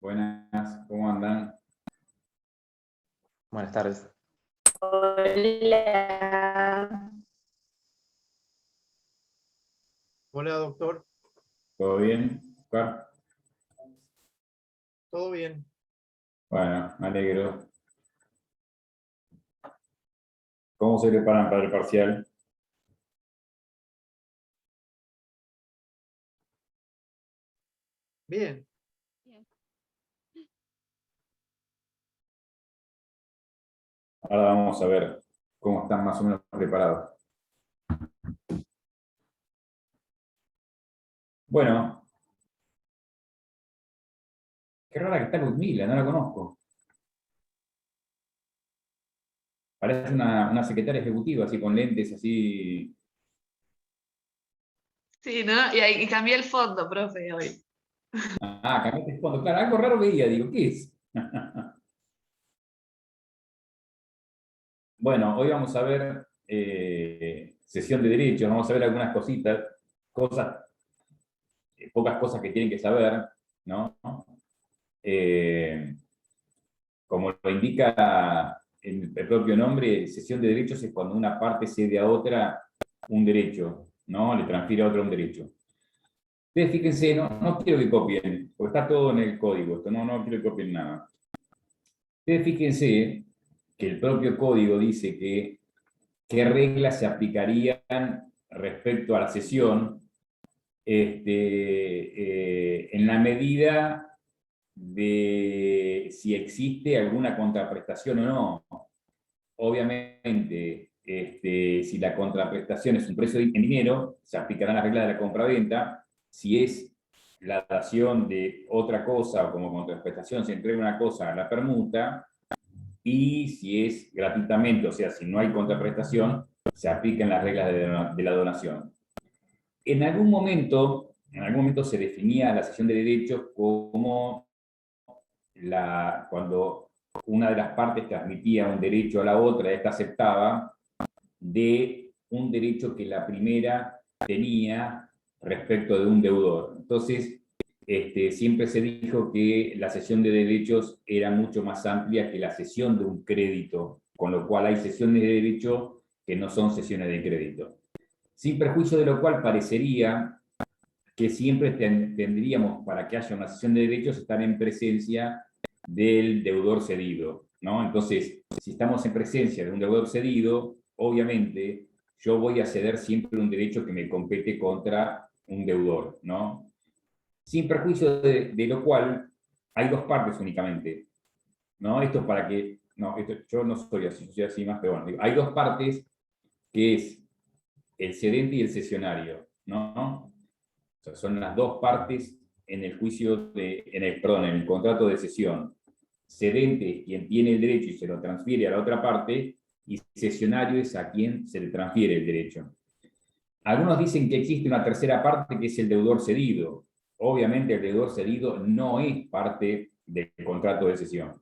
Buenas, ¿cómo andan? Buenas tardes. Hola. Hola, doctor. ¿Todo bien, Oscar? ¿Todo bien? Bueno, me alegro. ¿Cómo se preparan para el parcial? Bien. Ahora vamos a ver cómo están más o menos preparados. Bueno, qué rara que está Ludmila, no la conozco. Parece una secretaria ejecutiva, así con lentes, así. Sí, ¿no? Y cambié el fondo, profe, hoy. Ah, cambiaste el fondo. Claro, algo raro veía, digo, ¿qué es? Bueno, hoy vamos a ver sesión de derechos, vamos a ver algunas cositas, pocas cosas que tienen que saber, ¿no? Como lo indica el propio nombre, cesión de derechos es cuando una parte cede a otra un derecho, ¿no? Le transfiere a otra un derecho. Ustedes fíjense, no quiero que copien, porque está todo en el código, esto no quiero que copien nada. Ustedes fíjense que el propio código dice que qué reglas se aplicarían respecto a la cesión en la medida de si existe alguna contraprestación o no. Obviamente, si la contraprestación es un precio en dinero, se aplicarán las reglas de la compraventa. Si es la dación de otra cosa o como contraprestación se entrega una cosa a la permuta, y si es gratuitamente, o sea, si no hay contraprestación, se aplican las reglas de la donación. En algún momento se definía la cesión de derechos como cuando una de las partes transmitía un derecho a la otra, esta aceptaba de un derecho que la primera tenía respecto de un deudor. Entonces, siempre se dijo que la cesión de derechos era mucho más amplia que la cesión de un crédito, con lo cual hay cesiones de derecho que no son cesiones de crédito. Sin perjuicio de lo cual parecería que siempre tendríamos, para que haya una cesión de derechos, estar en presencia del deudor cedido, ¿no? Entonces, si estamos en presencia de un deudor cedido, obviamente yo voy a ceder siempre un derecho que me compete contra un deudor, ¿no? Sin perjuicio de lo cual hay dos partes únicamente, ¿no? Esto es para que, no, yo no soy así, yo soy así más, pero bueno, hay dos partes que es el cedente y el cesionario, ¿no? O sea, son las dos partes en el juicio en el contrato de cesión. Cedente es quien tiene el derecho y se lo transfiere a la otra parte, y cesionario es a quien se le transfiere el derecho. Algunos dicen que existe una tercera parte que es el deudor cedido. Obviamente el deudor cedido no es parte del contrato de cesión,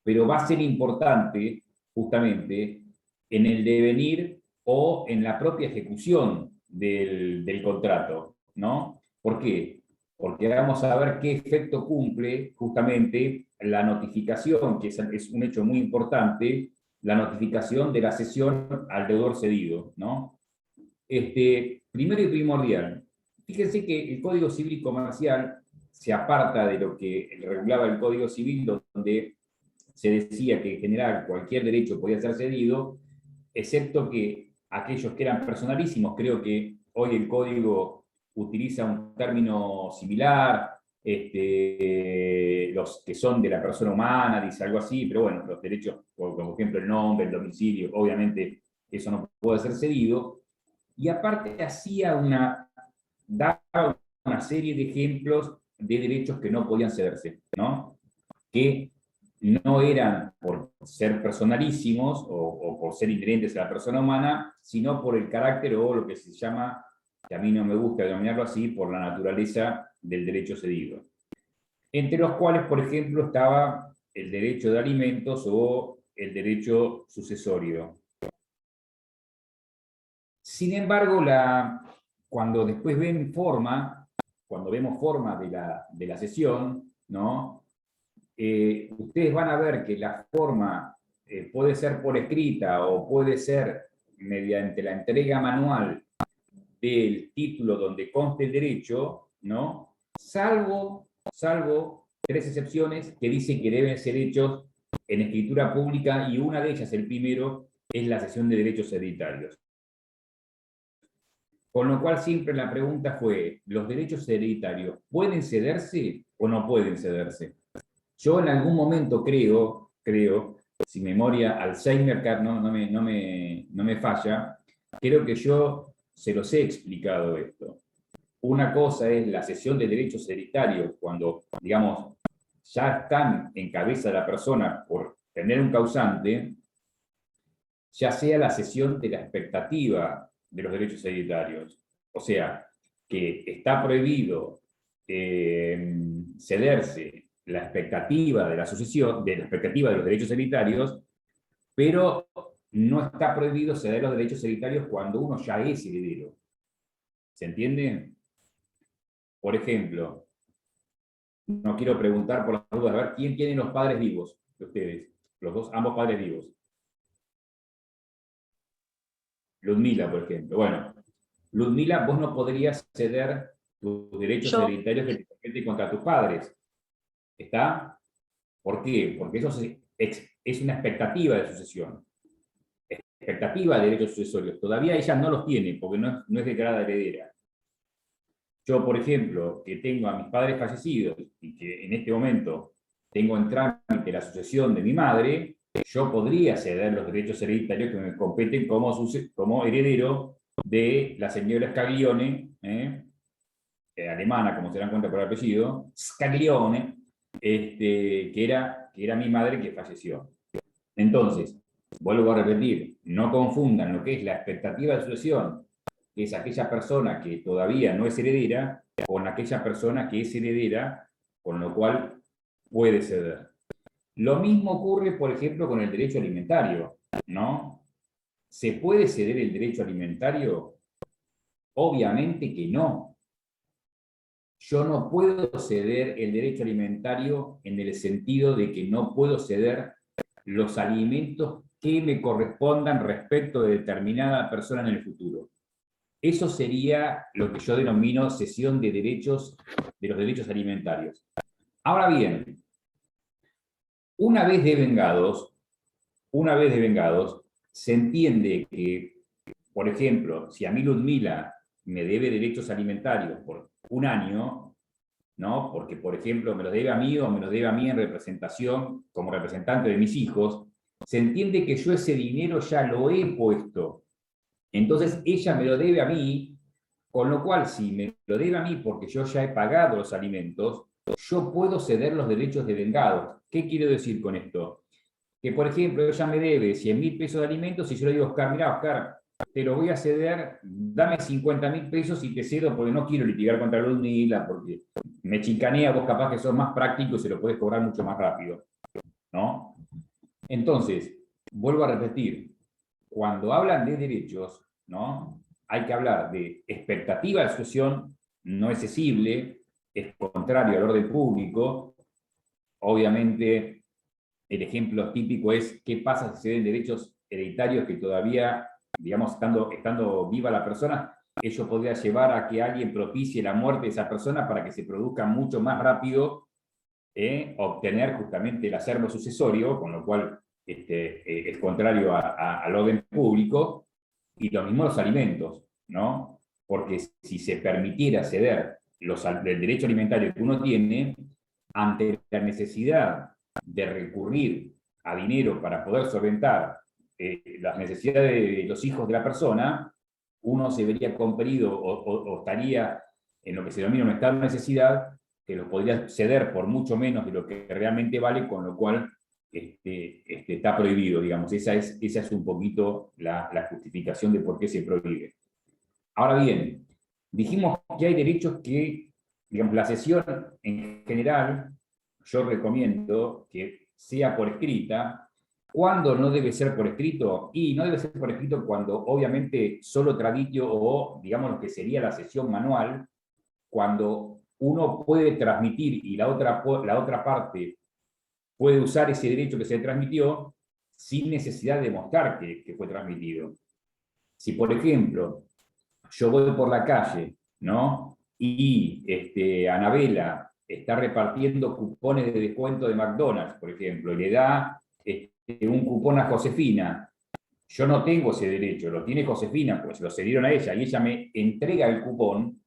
pero va a ser importante justamente en el devenir o en la propia ejecución del contrato, ¿no? ¿Por qué? Porque vamos a ver qué efecto cumple justamente la notificación, que es un hecho muy importante, la notificación de la cesión al deudor cedido, ¿no? Primero y primordial, fíjense que el Código Civil y Comercial se aparta de lo que regulaba el Código Civil, donde se decía que en general cualquier derecho podía ser cedido, excepto que aquellos que eran personalísimos, creo que hoy el código utiliza un término similar, los que son de la persona humana, dice algo así, pero bueno, los derechos, como por ejemplo el nombre, el domicilio, obviamente eso no puede ser cedido, y aparte daba una serie de ejemplos de derechos que no podían cederse, ¿no? Que no eran por ser personalísimos o por ser inherentes a la persona humana, sino por el carácter o lo que se llama, que a mí no me gusta denominarlo así, por la naturaleza del derecho cedido. Entre los cuales, por ejemplo, estaba el derecho de alimentos o el derecho sucesorio. Sin embargo, cuando después cuando vemos forma de la cesión, ¿no? ustedes van a ver que la forma puede ser por escrita o puede ser mediante la entrega manual del título donde conste el derecho, ¿no? Salvo 3 excepciones que dicen que deben ser hechos en escritura pública, y una de ellas, el primero, es la cesión de derechos hereditarios. Con lo cual siempre la pregunta fue, ¿los derechos hereditarios pueden cederse o no pueden cederse? Yo en algún momento creo, si memoria Alzheimer no me falla, creo que yo se los he explicado esto. Una cosa es la cesión de derechos hereditarios, cuando, digamos, ya están en cabeza de la persona por tener un causante, ya sea la cesión de la expectativa de los derechos hereditarios. O sea, que está prohibido cederse la expectativa de la sucesión, de la expectativa de los derechos hereditarios, pero no está prohibido ceder los derechos hereditarios cuando uno ya es heredero. ¿Se entiende? Por ejemplo, no quiero preguntar por las dudas, a ver, ¿quién tiene los padres vivos de ustedes? Los dos, ambos padres vivos. Ludmila, por ejemplo. Bueno, Ludmila, vos no podrías ceder tus derechos hereditarios que te competen contra tus padres. ¿Está? ¿Por qué? Porque eso es una expectativa de sucesión. Expectativa de derechos sucesorios. Todavía ella no los tiene, porque no es declarada heredera. Yo, por ejemplo, que tengo a mis padres fallecidos y que en este momento tengo en trámite la sucesión de mi madre, yo podría ceder los derechos hereditarios que me competen como heredero de la señora Scaglione, alemana, como se dan cuenta por el apellido, Scaglione, que era mi madre que falleció. Entonces, vuelvo a repetir, no confundan lo que es la expectativa de sucesión, que es aquella persona que todavía no es heredera, con aquella persona que es heredera, con lo cual puede ceder. Lo mismo ocurre, por ejemplo, con el derecho alimentario, ¿no? ¿Se puede ceder el derecho alimentario? Obviamente que no. Yo no puedo ceder el derecho alimentario en el sentido de que no puedo ceder los alimentos que me correspondan respecto de determinada persona en el futuro. Eso sería lo que yo denomino cesión de derechos, de los derechos alimentarios. Ahora bien, una vez devengados, se entiende que, por ejemplo, si a mí Ludmila me debe derechos alimentarios por un año, ¿no? Porque, por ejemplo, me los debe a mí o me los debe a mí en representación, como representante de mis hijos, se entiende que yo ese dinero ya lo he puesto. Entonces ella me lo debe a mí, con lo cual si me lo debe a mí porque yo ya he pagado los alimentos, yo puedo ceder los derechos devengados. ¿Qué quiero decir con esto? Que, por ejemplo, ella me debe 100.000 pesos de alimentos y yo le digo, Oscar, mirá, Oscar, te lo voy a ceder, dame 50.000 pesos y te cedo porque no quiero litigar contra Ludmila, porque me chicanea, vos capaz que sos más práctico y se lo podés cobrar mucho más rápido, ¿no? Entonces, vuelvo a repetir, cuando hablan de derechos, ¿no? Hay que hablar de expectativa de sucesión, no es cesible, es contrario al orden público. Obviamente, el ejemplo típico es qué pasa si se den derechos hereditarios que todavía, digamos, estando viva la persona, ello podría llevar a que alguien propicie la muerte de esa persona para que se produzca mucho más rápido obtener justamente el acervo sucesorio, con lo cual es contrario al orden público. Y lo mismo los alimentos, ¿no? Porque si se permitiera ceder del derecho alimentario que uno tiene, ante la necesidad de recurrir a dinero para poder solventar las necesidades de los hijos de la persona, uno se vería compelido o estaría en lo que se denomina un estado de necesidad, que lo podría ceder por mucho menos de lo que realmente vale, con lo cual está prohibido, digamos. Esa es un poquito la justificación de por qué se prohíbe. Ahora bien, dijimos que hay derechos que, digamos, la cesión en general, yo recomiendo que sea por escrita. ¿Cuándo no debe ser por escrito? Y no debe ser por escrito cuando, obviamente, solo traditio o, digamos, lo que sería la cesión manual, cuando uno puede transmitir y la otra parte puede usar ese derecho que se transmitió sin necesidad de demostrar que fue transmitido. Si, por ejemplo, yo voy por la calle, ¿no? Y Anabela está repartiendo cupones de descuento de McDonald's, por ejemplo, y le da un cupón a Josefina. Yo no tengo ese derecho, lo tiene Josefina, pues lo cedieron a ella, y ella me entrega el cupón,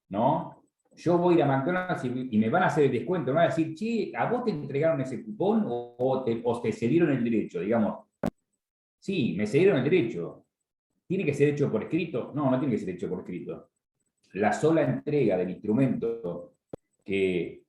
¿no? Yo voy a ir a McDonald's y me van a hacer el descuento, me van a decir, che, ¿a vos te entregaron ese cupón o te cedieron el derecho? Digamos, sí, me cedieron el derecho. ¿Tiene que ser hecho por escrito? No, no tiene que ser hecho por escrito. La sola entrega del instrumento que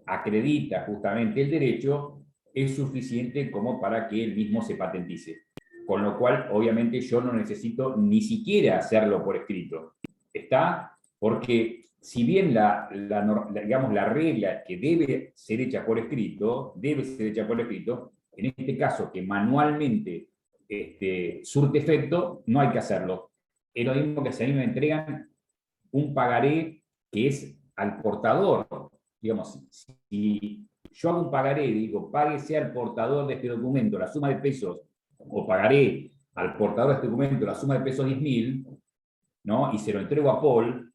acredita justamente el derecho es suficiente como para que él mismo se patentice. Con lo cual, obviamente, yo no necesito ni siquiera hacerlo por escrito. ¿Está? Porque si bien digamos, la regla que debe ser hecha por escrito, en este caso que manualmente surte efecto, no hay que hacerlo. Es lo mismo que si a mí me entregan un pagaré que es al portador. Digamos, si yo hago un pagaré y digo, páguese al portador de este documento la suma de pesos, o pagaré al portador de este documento la suma de pesos 10.000, ¿no? Y se lo entrego a Paul,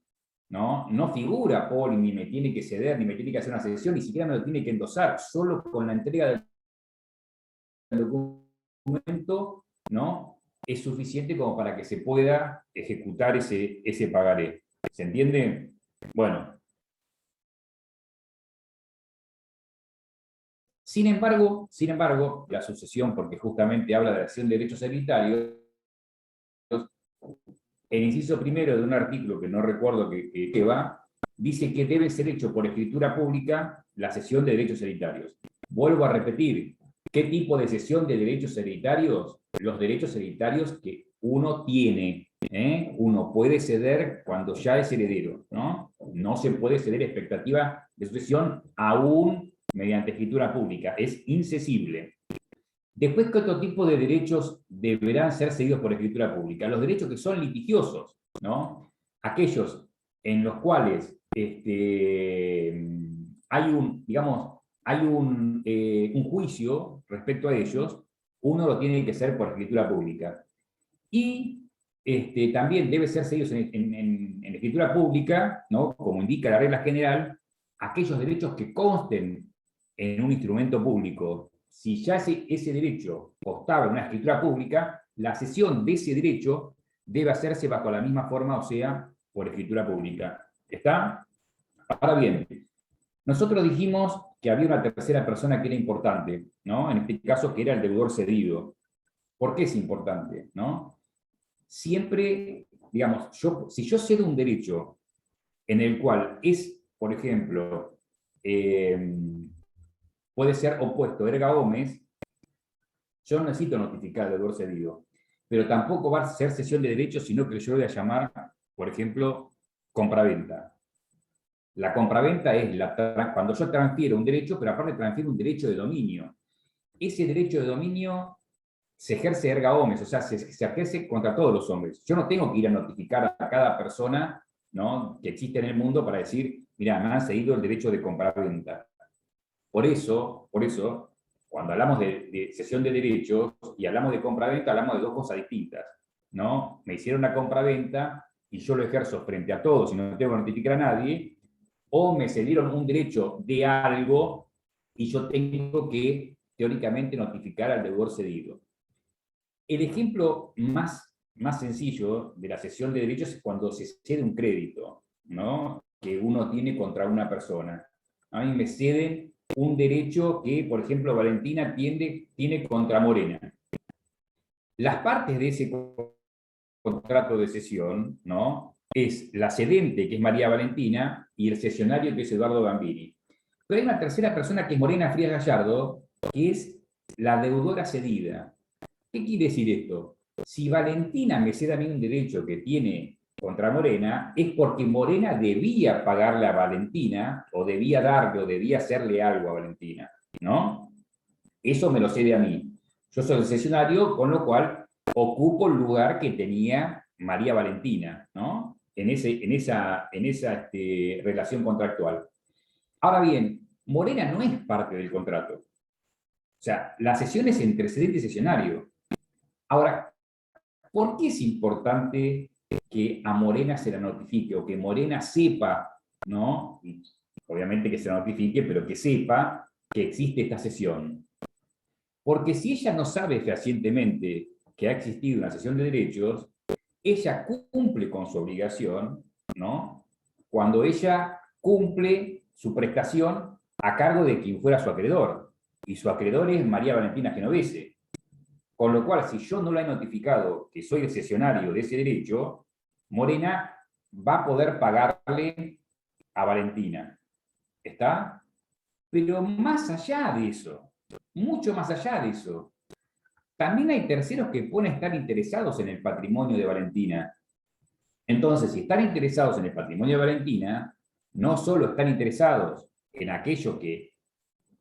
¿no? No figura Paul, ni me tiene que ceder, ni me tiene que hacer una cesión, ni siquiera me lo tiene que endosar, solo con la entrega del documento, ¿no? Es suficiente como para que se pueda ejecutar ese pagaré. ¿Se entiende? Bueno. Sin embargo, la sucesión, porque justamente habla de la acción de derechos hereditarios, el inciso primero de un artículo que no recuerdo que va, dice que debe ser hecho por escritura pública la cesión de derechos hereditarios. Vuelvo a repetir, ¿qué tipo de cesión de derechos hereditarios? Los derechos hereditarios que uno tiene. Uno puede ceder cuando ya es heredero, ¿no? No se puede ceder expectativa de sucesión aún mediante escritura pública. Es incesible. Después, ¿qué otro tipo de derechos deberán ser cedidos por escritura pública? Los derechos que son litigiosos, ¿no? Aquellos en los cuales hay un juicio respecto a ellos, uno lo tiene que hacer por escritura pública. Y también debe ser cedidos en escritura pública, ¿no? Como indica la regla general, aquellos derechos que consten en un instrumento público. Si ya ese derecho constaba en una escritura pública, la cesión de ese derecho debe hacerse bajo la misma forma, o sea, por escritura pública. ¿Está? Ahora bien, nosotros dijimos que había una tercera persona que era importante, ¿no? En este caso, que era el deudor cedido. ¿Por qué es importante? ¿No? Siempre, digamos, si yo cedo un derecho en el cual es, por ejemplo, puede ser opuesto erga omnes, yo no necesito notificar al deudor cedido, pero tampoco va a ser cesión de derechos, sino que yo voy a llamar, por ejemplo, compraventa. La compraventa es cuando yo transfiero un derecho, pero aparte transfiero un derecho de dominio. Ese derecho de dominio se ejerce erga omnes, o sea, se ejerce contra todos los hombres. Yo no tengo que ir a notificar a cada persona, ¿no?, que existe en el mundo para decir, mira, me han cedido el derecho de compraventa. Por eso, cuando hablamos de cesión de derechos y hablamos de compraventa, hablamos de dos cosas distintas, ¿no? Me hicieron una compraventa y yo lo ejerzo frente a todos y no tengo que notificar a nadie, o me cedieron un derecho de algo y yo tengo que, teóricamente, notificar al deudor cedido. El ejemplo más sencillo de la cesión de derechos es cuando se cede un crédito, ¿no?, que uno tiene contra una persona. A mí me ceden un derecho que, por ejemplo, Valentina tiene contra Morena. Las partes de ese contrato de cesión, ¿no?, es la cedente, que es María Valentina, y el cesionario, que es Eduardo Gambini. Pero hay una tercera persona, que es Morena Frías Gallardo, que es la deudora cedida. ¿Qué quiere decir esto? Si Valentina me cede a mí un derecho que tiene contra Morena, es porque Morena debía pagarle a Valentina, o debía darle, o debía hacerle algo a Valentina, ¿no? Eso me lo cede a mí. Yo soy el cesionario, con lo cual ocupo el lugar que tenía María Valentina, ¿no?, en esa relación contractual. Ahora bien, Morena no es parte del contrato. sea, la cesión es entre cedente y cesionario. Ahora, ¿por qué es importante que a Morena se la notifique o que Morena sepa, ¿no? Y obviamente que se la notifique, pero que sepa que existe esta cesión? Porque si ella no sabe fehacientemente que ha existido una cesión de derechos, ella cumple con su obligación, ¿no? Cuando ella cumple su prestación a cargo de quien fuera su acreedor. Y su acreedor es María Valentina Genovese. Con lo cual, si yo no la he notificado que soy el cesionario de ese derecho, Morena va a poder pagarle a Valentina. ¿Está? Pero más allá de eso, mucho más allá de eso, también hay terceros que pueden estar interesados en el patrimonio de Valentina. Entonces, si están interesados en el patrimonio de Valentina, no solo están interesados en aquello que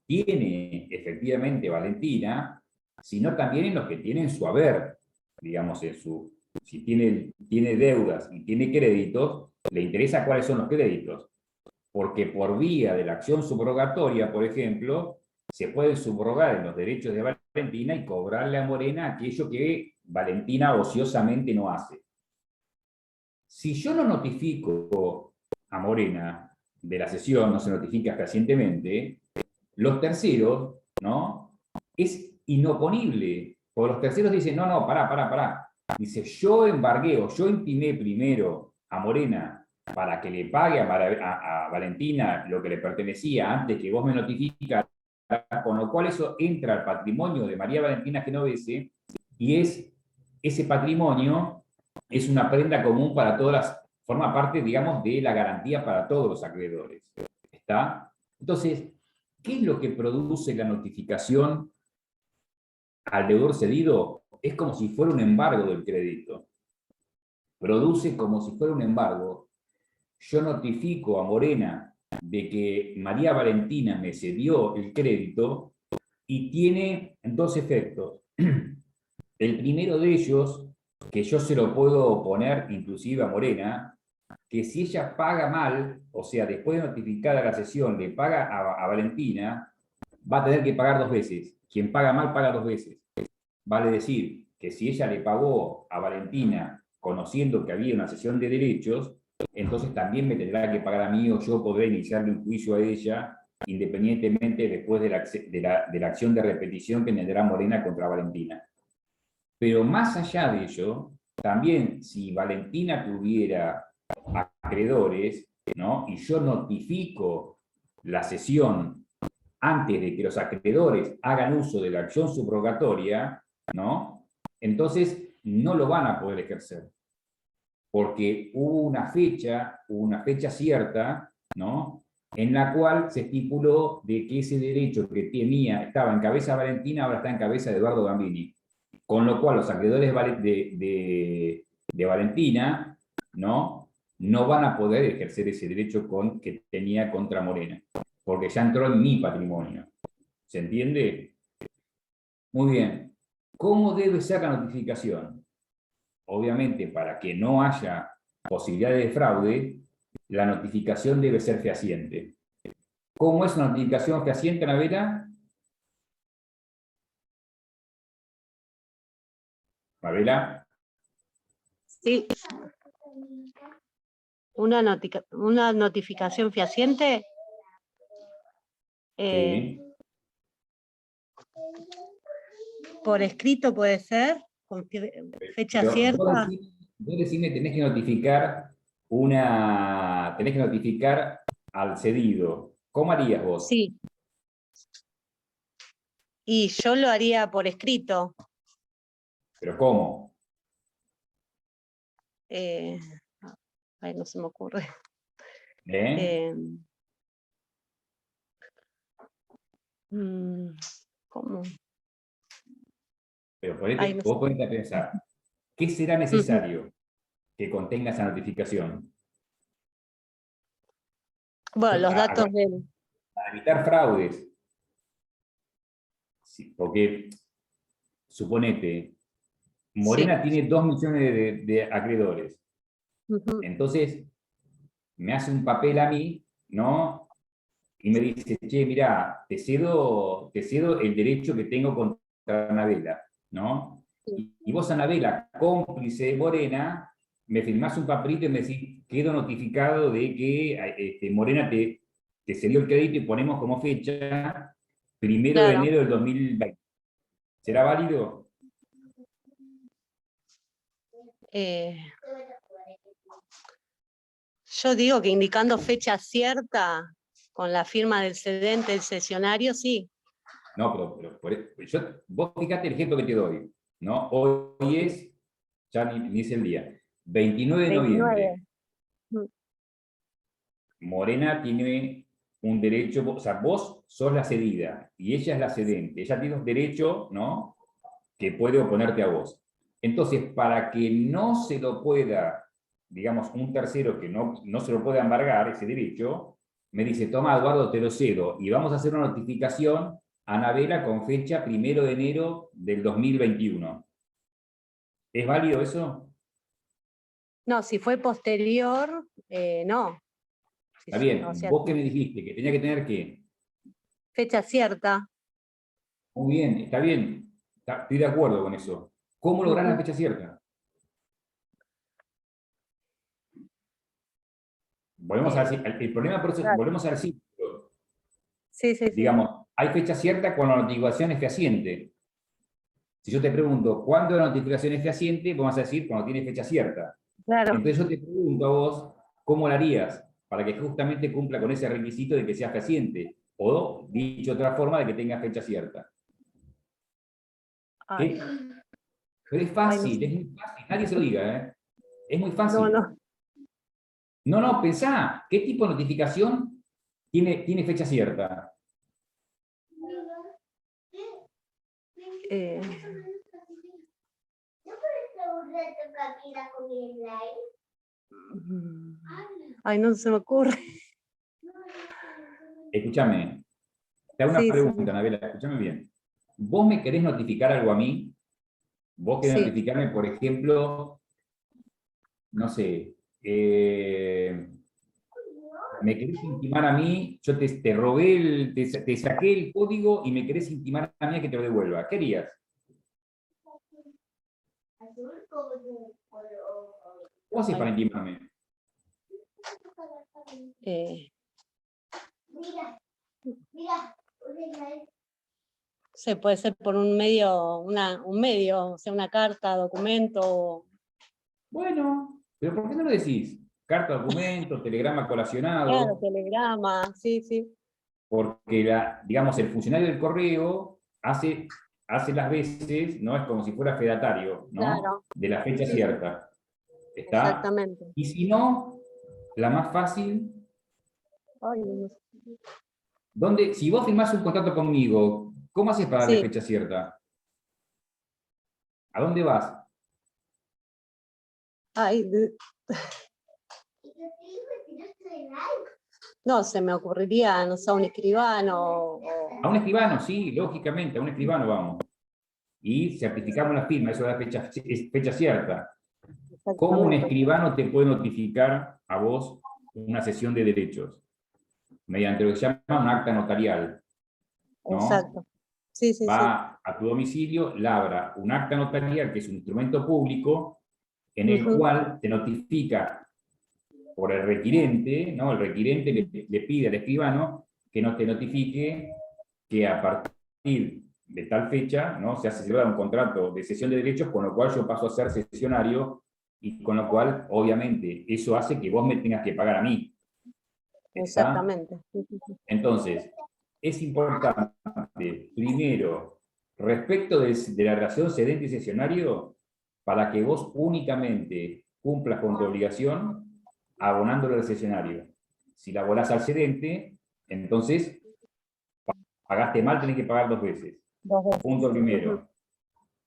tiene efectivamente Valentina, sino también en los que tienen su haber, digamos, si tiene deudas y tiene créditos, le interesa cuáles son los créditos, porque por vía de la acción subrogatoria, por ejemplo, se pueden subrogar en los derechos de Valentina y cobrarle a Morena aquello que Valentina ociosamente no hace. Si yo no notifico a Morena de la cesión, no se notifica fehacientemente, los terceros, ¿no? Es inoponible, porque los terceros dicen, no, pará. Dice, yo embargué o yo intimé primero a Morena para que le pague a Valentina lo que le pertenecía antes que vos me notificaras, con lo cual eso entra al patrimonio de María Valentina Genovese y ese patrimonio es una prenda común para todas forma parte, digamos, de la garantía para todos los acreedores. ¿Está? Entonces, ¿qué es lo que produce la notificación al deudor cedido? Es como si fuera un embargo del crédito. Produce como si fuera un embargo. Yo notifico a Morena de que María Valentina me cedió el crédito y tiene dos efectos. El primero de ellos, que yo se lo puedo poner inclusive a Morena, que si ella paga mal, o sea, después de notificada la cesión, le paga a Valentina, va a tener que pagar 2 veces. Quien paga mal, paga 2 veces. Vale decir que si ella le pagó a Valentina conociendo que había una cesión de derechos, entonces también me tendrá que pagar a mí o yo podré iniciarle un juicio a ella independientemente después de la acción de repetición que tendrá Morena contra Valentina. Pero más allá de ello, también si Valentina tuviera acreedores, ¿no? Y yo notifico la cesión antes de que los acreedores hagan uso de la acción subrogatoria, ¿no? Entonces no lo van a poder ejercer. Porque hubo una fecha cierta, ¿no? En la cual se estipuló de que ese derecho que estaba en cabeza de Valentina, ahora está en cabeza de Eduardo Gambini. Con lo cual los acreedores de Valentina, ¿no? No van a poder ejercer ese derecho que tenía contra Morena, porque ya entró en mi patrimonio. ¿Se entiende? Muy bien. ¿Cómo debe ser la notificación? Obviamente, para que no haya posibilidades de fraude, la notificación debe ser fehaciente. ¿Cómo es una notificación fehaciente, Anabela? ¿Anabela? Sí. Una notificación fehaciente. Sí. Por escrito puede ser, con fecha Pero cierta. vos decime, tenés que notificar al cedido. ¿Cómo harías vos? Sí. Y yo lo haría por escrito. ¿Pero cómo? Ay, no se me ocurre. ¿Cómo? Pero vos ponete a pensar, ¿qué será necesario que contenga esa notificación? Bueno, los datos del... Para evitar fraudes. Sí, porque, suponete, Morena tiene 2 millones de acreedores. Entonces, me hace un papel a mí, ¿no? y me dice, che, mirá, te cedo el derecho que tengo contra Anabela, ¿no? Y vos, Anabela, cómplice de Morena, me firmás un papelito y me decís, quedo notificado de que Morena te cedió el crédito y ponemos como fecha 1 de enero del 2020. ¿Será válido? Yo digo que indicando fecha cierta, con la firma del cedente, el cesionario, sí. No, pero vos fíjate el ejemplo que te doy, ¿no? Hoy es, ya ni es el día, 29 de 29. noviembre. Morena tiene un derecho, o sea, vos sos la cedida y ella es la cedente. Ella tiene un derecho, ¿no?, que puede oponerte a vos. Entonces, para que no se lo pueda, digamos, un tercero que no se lo pueda embargar, ese derecho, me dice, toma, Eduardo, te lo cedo, y vamos a hacer una notificación a Anabela con fecha 1 de enero del 2021. ¿Es válido eso? No, si fue posterior, no. Está bien, O sea, vos que me dijiste que tenía que tener ¿qué? fecha cierta. Muy bien, está bien, estoy de acuerdo con eso. ¿Cómo lograr la fecha cierta? Volvemos a decir, el problema por eso, Claro. volvemos al ciclo. Sí. Digamos, hay fecha cierta cuando la notificación es fehaciente. Si yo te pregunto, ¿cuándo la notificación es fehaciente? Vamos a decir, cuando tiene fecha cierta. Claro. Entonces yo te pregunto a vos, ¿cómo lo harías para que justamente cumpla con ese requisito de que sea fehaciente? O, dicho de otra forma, de que tenga fecha cierta. Ay, Pero es fácil, es muy fácil, nadie se lo diga, ¿eh? Es muy fácil. no. No, pensá, ¿qué tipo de notificación tiene fecha cierta? Ay, no se me ocurre. Escúchame, te hago una pregunta, Anabela, escúchame bien. ¿Vos me querés notificar algo a mí? ¿Vos querés notificarme, por ejemplo, no sé, me querés intimar a mí, yo te robé, te saqué el código y me querés intimar a mí a que te lo devuelva? ¿Qué harías? ¿Cómo haces para intimarme? Se puede ser por un medio, o sea, una carta, documento. Bueno, pero ¿por qué no lo decís? Carta, documento, telegrama colacionado. Claro, telegrama, sí. Porque, digamos, el funcionario del correo hace las veces, ¿no? Es como si fuera fedatario, ¿no? Claro. De la fecha cierta. ¿Está? Exactamente. Y si no, la más fácil, Ay, no sé. si vos firmás un contrato conmigo, ¿cómo haces para darle Sí. fecha cierta? ¿A dónde vas? Ay, no, se me ocurriría, no sé, un escribano. A un escribano, sí, lógicamente, a un escribano vamos. Y certificamos la firma, eso da fecha cierta. ¿Cómo un escribano te puede notificar a vos una cesión de derechos? Mediante lo que se llama un acta notarial, ¿no? Exacto. Sí. Va a tu domicilio, labra un acta notarial, que es un instrumento público, en el cual te notifica por el requirente, ¿no? El requirente le pide al escribano que no te notifique que a partir de tal fecha, ¿no?, se hace celebrar un contrato de cesión de derechos, con lo cual yo paso a ser cesionario, y con lo cual, obviamente, eso hace que vos me tengas que pagar a mí. ¿Está? Exactamente. Entonces, es importante, primero, respecto de la relación cedente y cesionario, para que vos únicamente cumplas con tu obligación abonándole al cesionario. Si la abonás al cedente, entonces pagaste mal, tenés que pagar 2 veces. Punto primero.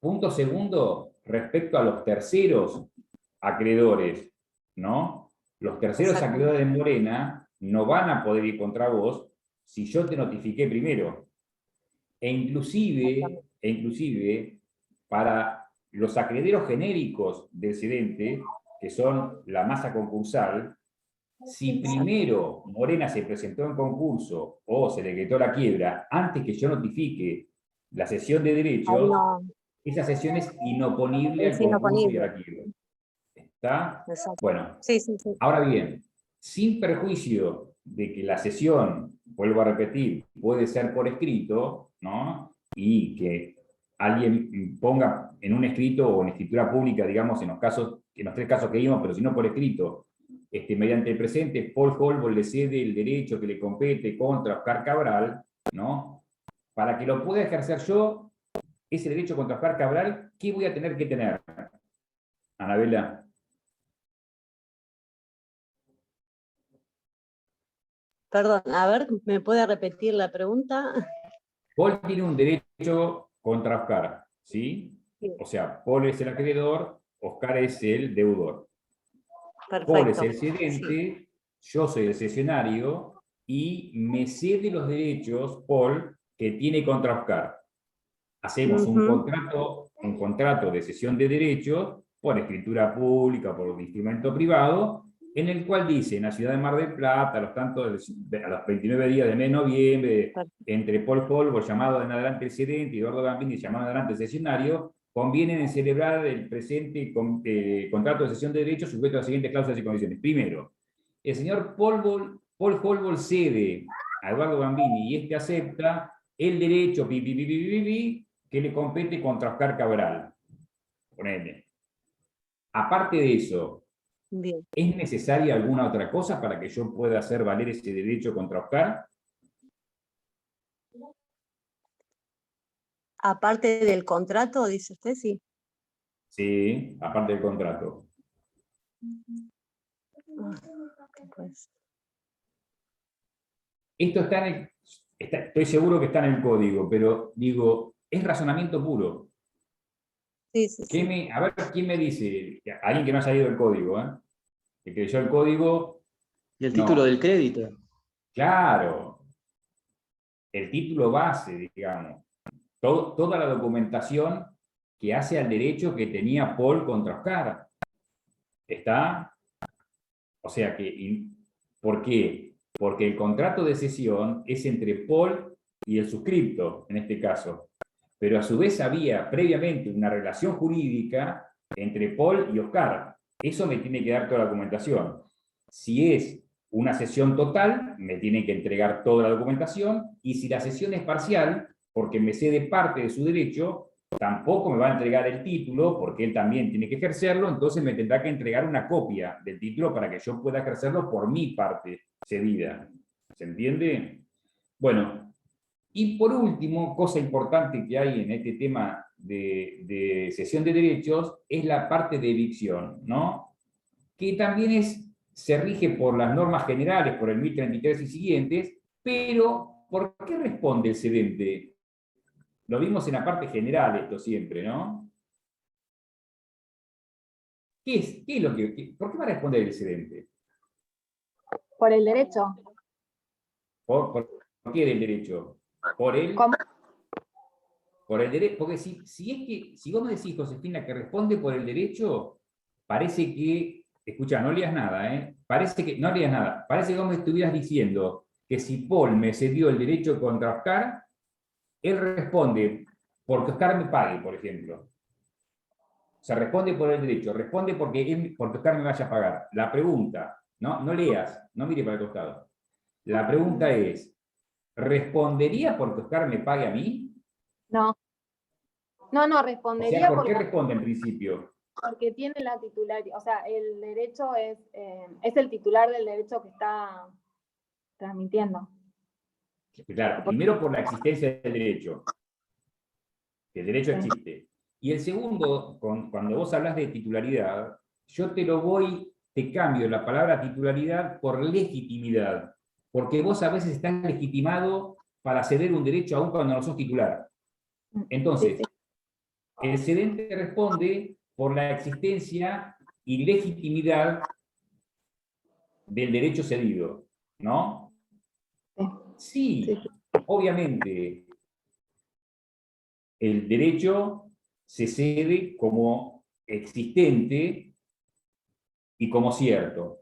Punto segundo, respecto a los terceros acreedores, ¿no? Los terceros acreedores de Morena no van a poder ir contra vos si yo te notifiqué primero. E inclusive, para los acreedores genéricos del cedente, que son la masa concursal, Si primero Morena se presentó en concurso o se decretó la quiebra antes que yo notifique la cesión de Ahí derechos, no, esa cesión es inoponible al es concurso y a inoponible. la quiebra. ¿Está? Exacto. Bueno, Sí, sí, sí. ahora bien, sin perjuicio de que la cesión, vuelvo a repetir, puede ser por escrito, ¿no? Y que alguien ponga en un escrito o en escritura pública, digamos, en los tres casos que vimos, pero si no por escrito, mediante el presente, Paul Holbold le cede el derecho que le compete contra Oscar Cabral, ¿no? Para que lo pueda ejercer yo, ese derecho contra Oscar Cabral, ¿qué voy a tener que tener? Anabela. Perdón, a ver, ¿me puede repetir la pregunta? Paul tiene un derecho contra Oscar, ¿sí? Sí. O sea, Paul es el acreedor, Oscar es el deudor. Paul es Perfecto. el cedente, yo soy el cesionario, y me cede los derechos, Paul, que tiene contra Oscar. Hacemos Ujú. un contrato de cesión de derechos por escritura pública, por un instrumento privado, en el cual dice, en la ciudad de Mar del Plata, a los 29 días del mes de noviembre, entre Paul Holbold, llamado en adelante el cedente, y Eduardo Gambini, llamado en adelante el cesionario, convienen en celebrar el presente contrato de cesión de derechos sujeto a las siguientes cláusulas y condiciones. Primero, el señor Paul Holbold cede a Eduardo Gambini y acepta el derecho que le compete contra Oscar Cabral. Ponele. Aparte de eso, Bien. ¿es necesaria alguna otra cosa para que yo pueda hacer valer ese derecho contra Oscar? Aparte del contrato, dice usted, sí. Sí, aparte del contrato. Pues, Esto estoy seguro que está en el código, pero digo, es razonamiento puro. sí, sí, sí. A ver, ¿quién me dice? Alguien que no haya leído el código, ¿eh? Que leyó el código. Y el título No, del crédito. claro, el título base, digamos. Toda la documentación que hace al derecho que tenía Paul contra Oscar. ¿Está? O sea que, ¿por qué? Porque el contrato de cesión es entre Paul y el suscripto, en este caso. Pero a su vez había previamente una relación jurídica entre Paul y Oscar. Eso me tiene que dar toda la documentación. Si es una cesión total, me tiene que entregar toda la documentación, y si la cesión es parcial, porque me cede parte de su derecho, tampoco me va a entregar el título, porque él también tiene que ejercerlo, entonces me tendrá que entregar una copia del título para que yo pueda ejercerlo por mi parte cedida. ¿Se entiende? Bueno, y por último, cosa importante que hay en este tema de cesión de derechos, es la parte de evicción, ¿no? Que también se rige por las normas generales, por el 1033 y siguientes, pero ¿por qué responde el cedente? Lo vimos en la parte general esto siempre, ¿no? ¿Qué es por qué va a responder el cedente? Por el derecho. ¿Por qué del derecho? Por el, ¿Cómo? por el derecho. Porque si vos me decís, Josefina, que responde por el derecho, parece que, escucha, no leas nada, ¿eh? No leas nada. Parece que vos me estuvieras diciendo que si Paul me cedió el derecho contra Oscar, él responde porque Oscar me pague, por ejemplo. O sea, responde por el derecho, responde porque Oscar me vaya a pagar. La pregunta, no leas, no mire para el costado. La pregunta es, ¿respondería porque Oscar me pague a mí? No. No, O sea, respondería ¿por qué responde en principio? porque tiene la titularidad. O sea, el derecho es el titular del derecho que está transmitiendo. Claro, primero por la existencia del derecho, que el derecho existe. Y el segundo, cuando vos hablas de titularidad, yo te cambio la palabra titularidad por legitimidad, porque vos a veces estás legitimado para ceder un derecho aún cuando no sos titular. Entonces, Sí, sí. el cedente responde por la existencia y legitimidad del derecho cedido, ¿no? Sí, obviamente, el derecho se cede como existente y como cierto.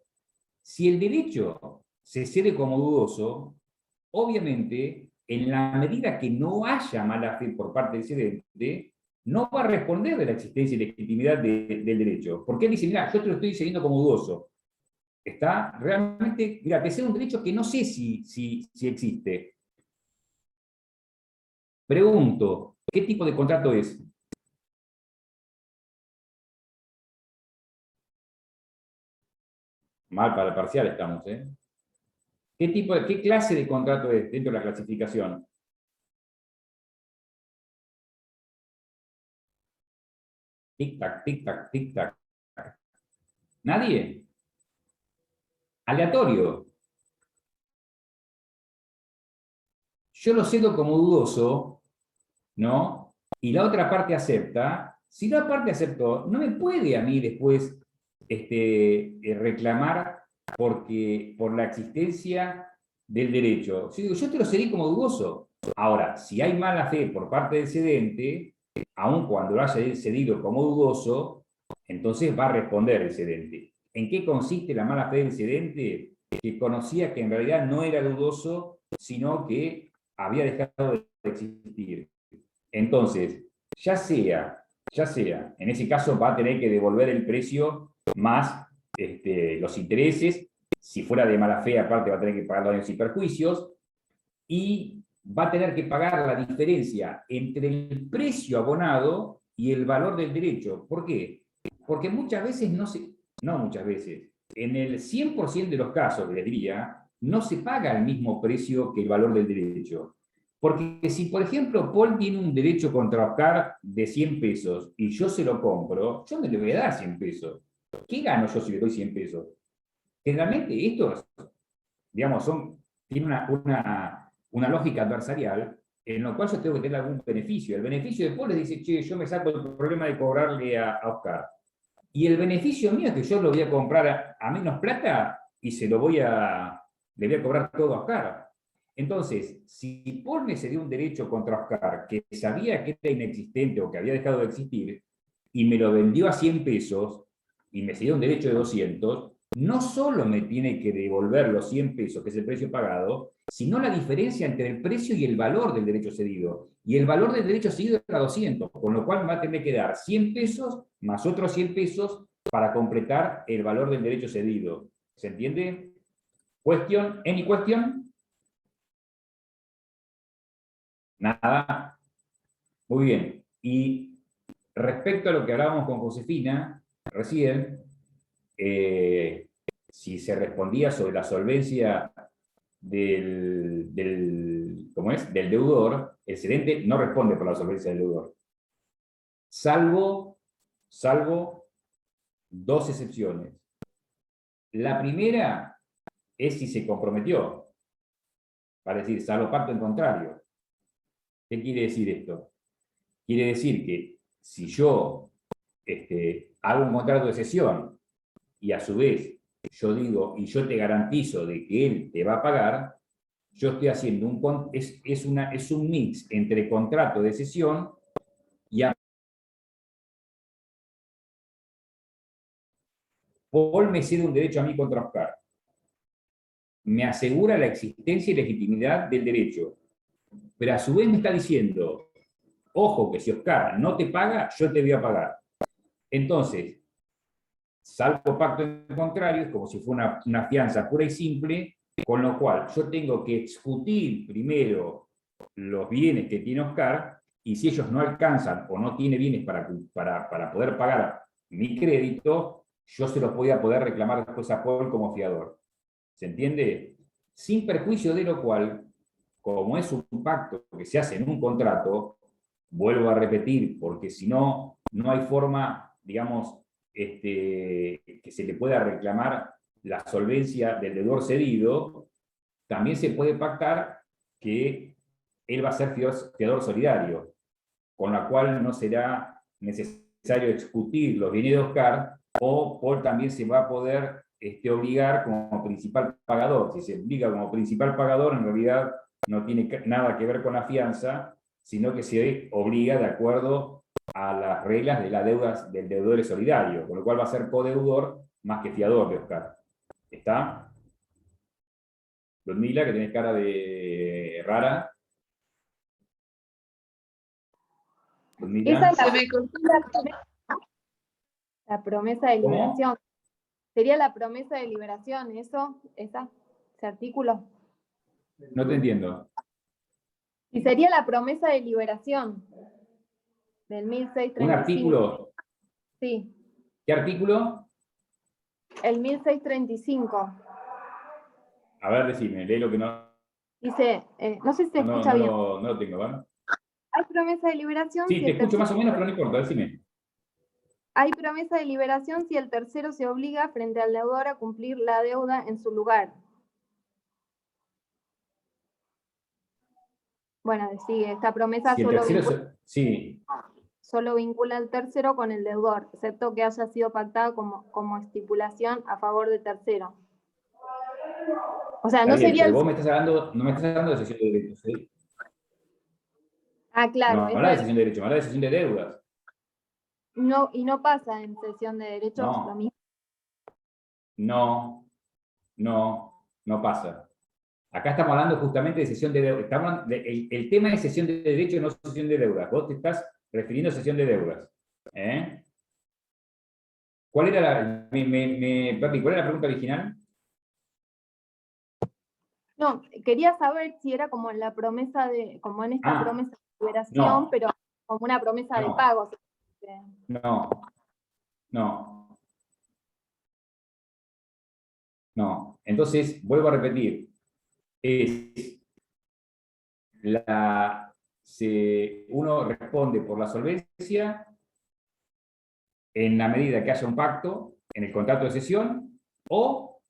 Si el derecho se cede como dudoso, obviamente, en la medida que no haya mala fe por parte del cedente, no va a responder de la existencia y legitimidad del derecho. Porque él dice, mira, yo te lo estoy cediendo como dudoso. Está realmente, mira, te cedo un derecho que no sé si existe. Pregunto, ¿qué tipo de contrato es? Mal para el parcial estamos, ¿eh? ¿Qué clase de contrato es dentro de la clasificación? Tic-tac, tic-tac, tic-tac. ¿Nadie? Aleatorio. Yo lo cedo como dudoso, ¿no? Y la otra parte acepta. Si la parte aceptó, no me puede a mí después reclamar por la existencia del derecho. Yo te lo cedí como dudoso. Ahora, si hay mala fe por parte del cedente, aun cuando lo haya cedido como dudoso, entonces va a responder el cedente. ¿En qué consiste la mala fe del cedente? Que conocía que en realidad no era dudoso, sino que había dejado de existir. Entonces, ya sea, en ese caso va a tener que devolver el precio más los intereses, si fuera de mala fe, aparte va a tener que pagar daños y perjuicios, y va a tener que pagar la diferencia entre el precio abonado y el valor del derecho. ¿Por qué? Porque muchas veces no muchas veces, en el 100% de los casos, les diría, no se paga el mismo precio que el valor del derecho. Porque si, por ejemplo, Paul tiene un derecho contra Oscar de 100 pesos y yo se lo compro, yo no le voy a dar 100 pesos. ¿Qué gano yo si le doy 100 pesos? Generalmente estos, digamos, tiene una lógica adversarial en la cual yo tengo que tener algún beneficio. El beneficio de Paul le dice, che, yo me saco el problema de cobrarle a Oscar. Y el beneficio mío es que yo lo voy a comprar a menos plata y le voy a cobrar todo a Oscar. Entonces, si Paul me cedió un derecho contra Oscar que sabía que era inexistente o que había dejado de existir, y me lo vendió a 100 pesos, y me cedió un derecho de 200, no solo me tiene que devolver los 100 pesos, que es el precio pagado, sino la diferencia entre el precio y el valor del derecho cedido. Y el valor del derecho cedido era 200, con lo cual me va a tener que dar 100 pesos más otros 100 pesos para completar el valor del derecho cedido. ¿Se entiende? ¿Question? ¿Any question? Nada. Muy bien. Y respecto a lo que hablábamos con Josefina recién, si se respondía sobre la solvencia del deudor, el cedente no responde por la solvencia del deudor. Salvo dos excepciones. La primera es si se comprometió. Para decir, salvo pacto en contrario. ¿Qué quiere decir esto? Quiere decir que si yo hago un contrato de cesión y a su vez yo digo y yo te garantizo de que él te va a pagar, yo estoy haciendo es un mix entre contrato de cesión y Paul me cede un derecho a mí contra Oscar. Me asegura la existencia y legitimidad del derecho. Pero a su vez me está diciendo, ojo, que si Oscar no te paga, yo te voy a pagar. Entonces, salvo pacto en contrario, es como si fuera una fianza pura y simple, con lo cual yo tengo que discutir primero los bienes que tiene Oscar, y si ellos no alcanzan o no tiene bienes para poder pagar mi crédito, yo se los voy a poder reclamar después a Paul como fiador. ¿Se entiende? Sin perjuicio de lo cual, como es un pacto que se hace en un contrato, vuelvo a repetir, porque si no, no hay forma, digamos, que se le pueda reclamar la solvencia del deudor cedido, también se puede pactar que él va a ser fiador solidario, con la cual no será necesario discutir los bienes de Oscar, o Paul también se va a poder obligar como principal pagador. Si se obliga como principal pagador, en realidad no tiene nada que ver con la fianza, sino que se obliga de acuerdo a las reglas de las deudas del deudor solidario, con lo cual va a ser codeudor más que fiador de Oscar. ¿Está? Ludmila, que tenés cara de rara. Ludmila. Esa es Se me cortó. la promesa de ¿Cómo? liberación. Sería la promesa de liberación, ese artículo. No te entiendo. Y sería la promesa de liberación del 1635. ¿Un artículo? Sí, ¿Qué artículo? el 1635. A ver, decime, lee lo que no, Dice, no sé si se escucha bien. no lo tengo, ¿vale? Hay promesa de liberación Sí, si te el escucho más o tercero, menos, pero no importa, decime. hay promesa de liberación si el tercero se obliga frente al deudor a cumplir la deuda en su lugar. Bueno, sigue, esta promesa Si el tercero, sí, solo vincula al tercero con el deudor, excepto que haya sido pactada como estipulación a favor del tercero. O sea, está no bien, sería pero el... vos no me estás hablando de cesión de derechos, ¿sí? Ah, claro, No habla de cesión de derechos, me habla de cesión de deudas. no, y no pasa en cesión de derechos lo No, mismo. no pasa. Acá estamos hablando justamente de cesión de deudas. El tema es cesión de derechos, no cesión de deudas. Vos te estás refiriendo a cesión de deudas. ¿Eh? ¿Cuál era Papi, ¿cuál era la pregunta original? No, quería saber si era como en la promesa como en esta promesa de liberación, no. pero como una promesa de No. pago. No. Entonces, vuelvo a repetir. Uno responde por la solvencia en la medida que haya un pacto en el contrato de cesión, o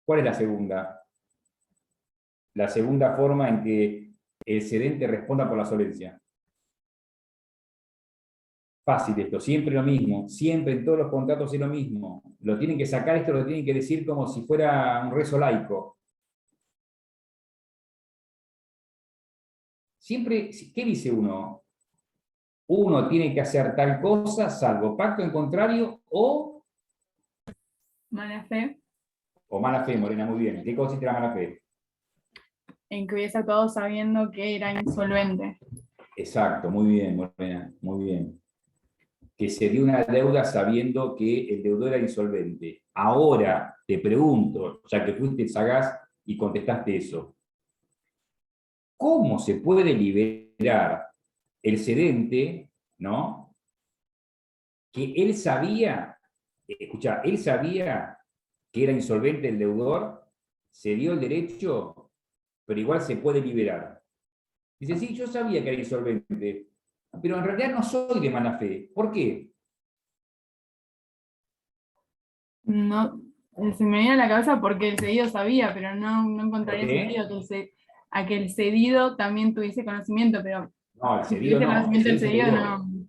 ¿cuál es la segunda? La segunda forma en que el cedente responda por la solvencia. Fácil esto, siempre lo mismo, siempre en todos los contratos es lo mismo. Lo tienen que sacar, esto lo tienen que decir como si fuera un rezo laico. Siempre, ¿qué dice uno? Uno tiene que hacer tal cosa, salvo pacto en contrario o Mala fe, mala fe, Morena, muy bien. ¿Qué consiste la mala fe? en que hubiese actuado sabiendo que era insolvente. Exacto, muy bien, Morena, muy bien. Que se dio una deuda sabiendo que el deudor era insolvente. Ahora te pregunto, ya que fuiste sagaz y contestaste eso, ¿cómo se puede liberar el cedente, ¿no? Que él sabía, escuchá, él sabía que era insolvente el deudor, se dio el derecho, pero igual se puede liberar. Dice, sí, yo sabía que era insolvente, pero en realidad no soy de mala fe. ¿Por qué? No, se me viene a la cabeza porque el cedido sabía, pero no encontraría ¿Por qué? sentido a que el cedido también tuviese conocimiento, pero No, el si cedido tuviese no, el conocimiento el cedido es el cedido deudor. no.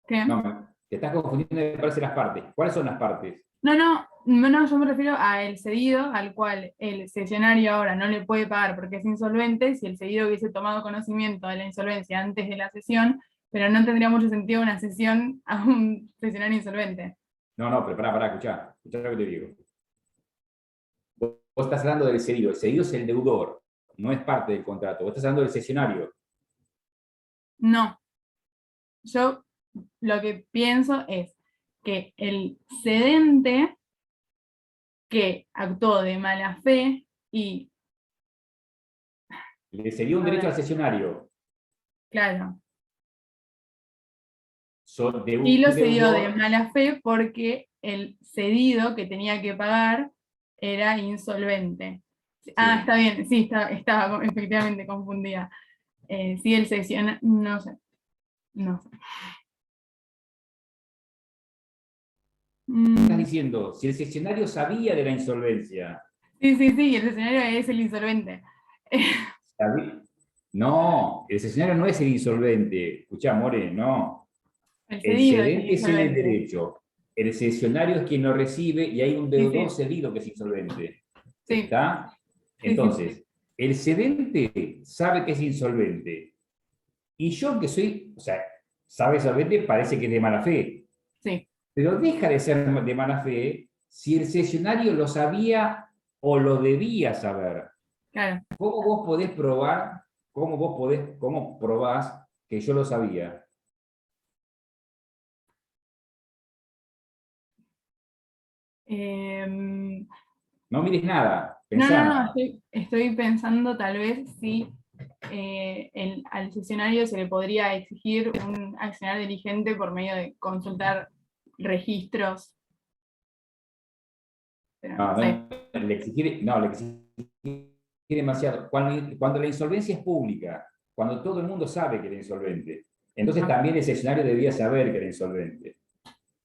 ¿Qué? No, te estás confundiendo, me parece, las partes. ¿Cuáles son las partes? No, yo me refiero al cedido, al cual el cesionario ahora no le puede pagar porque es insolvente. Si el cedido hubiese tomado conocimiento de la insolvencia antes de la cesión, pero no tendría mucho sentido una cesión a un cesionario insolvente. No, pero pará, escuchá lo que te digo. Vos estás hablando del cedido. El cedido es el deudor, no es parte del contrato. Vos estás hablando del cesionario. No, yo lo que pienso es que el cedente que actuó de mala fe y, Le cedió un derecho al cesionario. claro, De y un lo cedió de deudor. mala fe porque el cedido que tenía que pagar era insolvente. Ah, Sí. está bien, sí, estaba efectivamente confundida. Sí, el cesionario, no sé. Estás Mm, diciendo, si el cesionario sabía de la insolvencia. sí, el cesionario es el insolvente. No, el cesionario no es el insolvente. Escuchá, More, no. El El cedido es el cedente cede el insolvente. derecho. El cesionario es quien lo recibe y hay un Sí, deudor cedido que es insolvente. sí, ¿Está? sí. Entonces, el cedente sabe que es insolvente. Y yo que soy, o sea, sabe solvente, parece que es de mala fe. Sí. Pero deja de ser de mala fe si el cesionario lo sabía o lo debía saber. Claro. ¿Cómo vos podés probar, cómo probás que yo lo sabía? No mires nada, pensá No, nada. estoy pensando tal vez si al cesionario se le podría exigir un accionar diligente por medio de consultar registros. Pero no sé. Le exigir demasiado. Cuando la insolvencia es pública, cuando todo el mundo sabe que era insolvente, entonces también el cesionario debía saber que era insolvente.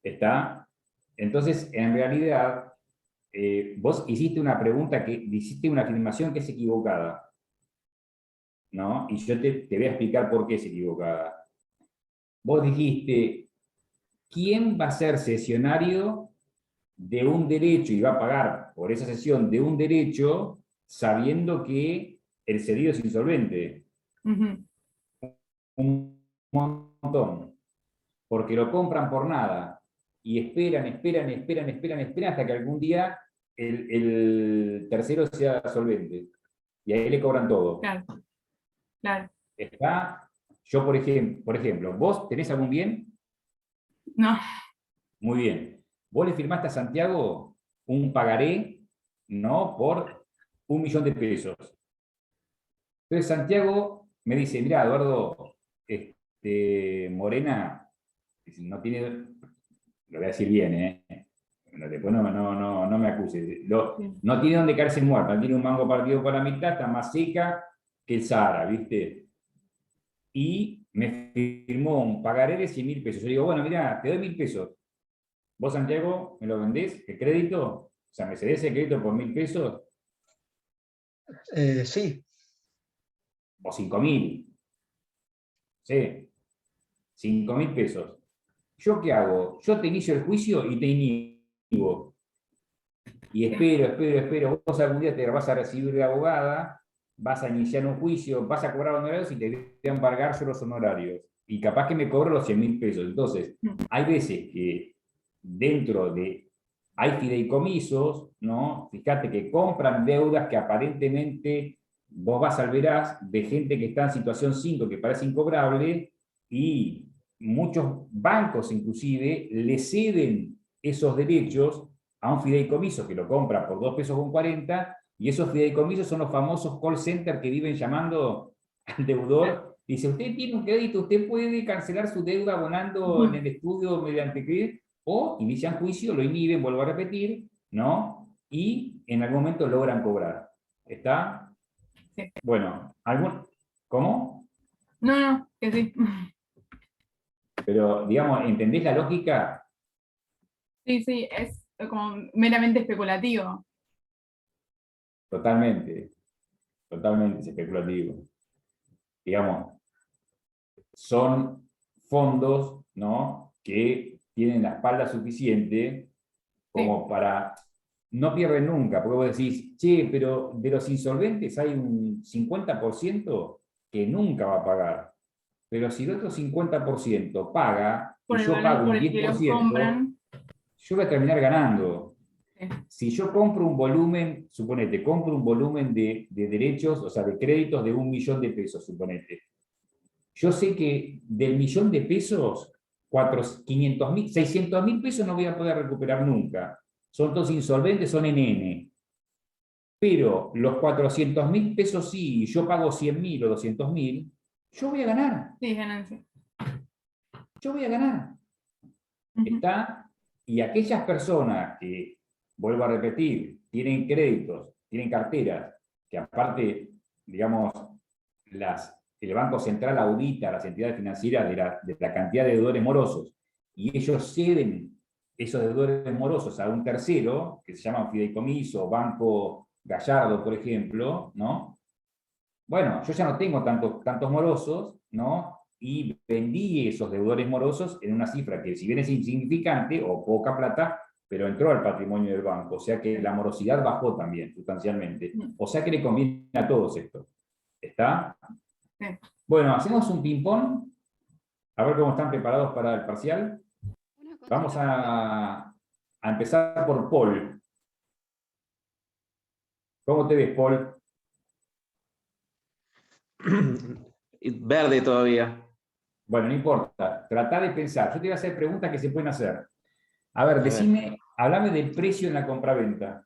¿Está? Entonces, en realidad, vos hiciste una hiciste una afirmación que es equivocada, ¿no? Y yo te voy a explicar por qué es equivocada. Vos dijiste, ¿quién va a ser cesionario de un derecho y va a pagar por esa cesión de un derecho sabiendo que el cedido es insolvente? Un montón. Porque lo compran por nada y esperan hasta que algún día el tercero sea solvente. Y ahí le cobran todo. Claro, claro. Está, yo por ejemplo, ¿vos tenés algún bien? No, Muy bien. Vos le firmaste a Santiago un pagaré, ¿no? Por 1.000.000 de pesos. Entonces Santiago me dice, mira, Eduardo, Morena no tiene, lo voy a decir bien, después no me acuse, no tiene donde caerse muerto, no tiene un mango partido por la mitad, está más seca que el Sahara, ¿viste? Y me firmó un pagaré de 100.000 pesos. Yo digo, bueno, mira, te doy 1.000 pesos. ¿Vos, Santiago, me lo vendés? ¿El crédito? O sea, ¿me cedés el crédito por 1.000 pesos? Sí. ¿O 5.000? Sí. 5.000 pesos. ¿Yo qué hago? Yo te inicio el juicio y te inhibo. Y espero. Vos algún día te vas a recibir de abogada, vas a iniciar un juicio, vas a cobrar honorarios y te voy a embargar yo los honorarios. Y capaz que me cobro los 100.000 pesos. Entonces, hay veces que hay fideicomisos, ¿no? Fíjate que compran deudas que aparentemente vos vas al veraz de gente que está en situación 5, que parece incobrable, y muchos bancos inclusive le ceden esos derechos a un fideicomiso que lo compra por 2,40 pesos, y esos fideicomisos son los famosos call centers que viven llamando al deudor. Dice, usted tiene un crédito, usted puede cancelar su deuda abonando en el estudio mediante qué, o inician juicio, lo inhiben, vuelvo a repetir, ¿no? Y en algún momento logran cobrar. ¿Está? Sí. Bueno, ¿cómo? No, que sí. Pero, digamos, ¿entendés la lógica? Sí, es como meramente especulativo. Totalmente es especulativo. Digamos, son fondos, ¿no?, que tienen la espalda suficiente como para... No pierden nunca, porque vos decís, che, pero de los insolventes hay un 50% que nunca va a pagar. Pero si el otro 50% paga Por y el yo valor pago por un el que los 10%, compran. yo voy a terminar ganando. Sí. Si yo compro un volumen, suponete, compro un volumen de derechos, o sea, de créditos de 1.000.000 de pesos, suponete. Yo sé que del 1.000.000 de pesos, 500.000, 600.000 pesos no voy a poder recuperar nunca. Son todos insolventes, son NN. Pero los 400.000 pesos sí, y yo pago 100.000 o 200.000, yo voy a ganar. Sí, ganancia. Yo voy a ganar. ¿Está? Y aquellas personas que, vuelvo a repetir, tienen créditos, tienen carteras, que aparte, digamos, el Banco Central audita a las entidades financieras de la cantidad de deudores morosos, y ellos ceden esos deudores morosos a un tercero, que se llama fideicomiso, Banco Gallardo, por ejemplo, ¿no? Bueno, yo ya no tengo tantos morosos, ¿no? Y vendí esos deudores morosos en una cifra que, si bien es insignificante o poca plata, pero entró al patrimonio del banco. O sea que la morosidad bajó también, sustancialmente. O sea que le conviene a todos esto. ¿Está? Sí. Bueno, hacemos un ping-pong. A ver cómo están preparados para el parcial. Una Vamos a empezar por Paul. ¿Cómo te ves, Paul? Verde todavía. Bueno, no importa. Tratá de pensar. Yo te voy a hacer preguntas que se pueden hacer. A ver, ver. decime, hablame del precio en la compraventa.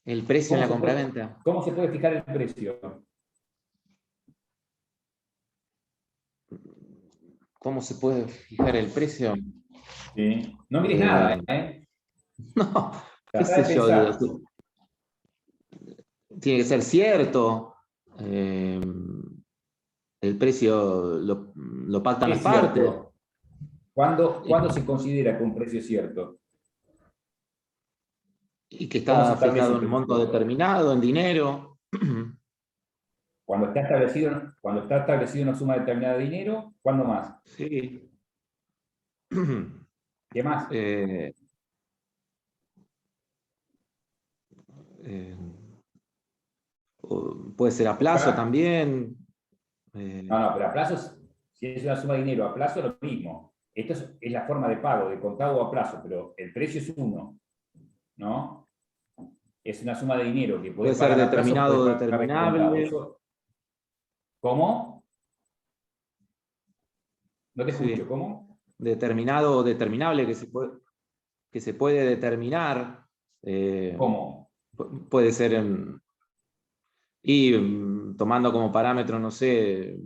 El precio en la ¿Cómo se puede- compraventa. ¿Cómo se puede fijar el precio? ¿Cómo se puede fijar el precio? ¿Sí? No mires nada, ¿eh? No, qué Tratá de sé yo. pensar. Tiene que ser cierto. El precio lo pactan ¿Qué las es partes. cierto? ¿Cuándo se considera que un precio es cierto? Y que ¿Cómo se está establece fijado un en un precio monto cierto? determinado, en dinero. Cuando está establecido una suma determinada de dinero, ¿cuándo más? Sí. ¿Qué más? Eh, puede ser a plazo Para. también. No, pero a plazos, si es una suma de dinero, a plazo es lo mismo. Esto es la forma de pago, de contado o a plazo, pero el precio es uno, ¿no? Es una suma de dinero que Puede podés ser pagar a plazo, determinado o podés pagar de contado. determinable. ¿Cómo? No te escucho, Sí. ¿cómo? Determinado o determinable que se puede determinar. ¿Cómo? Puede ser tomando como parámetro, no sé,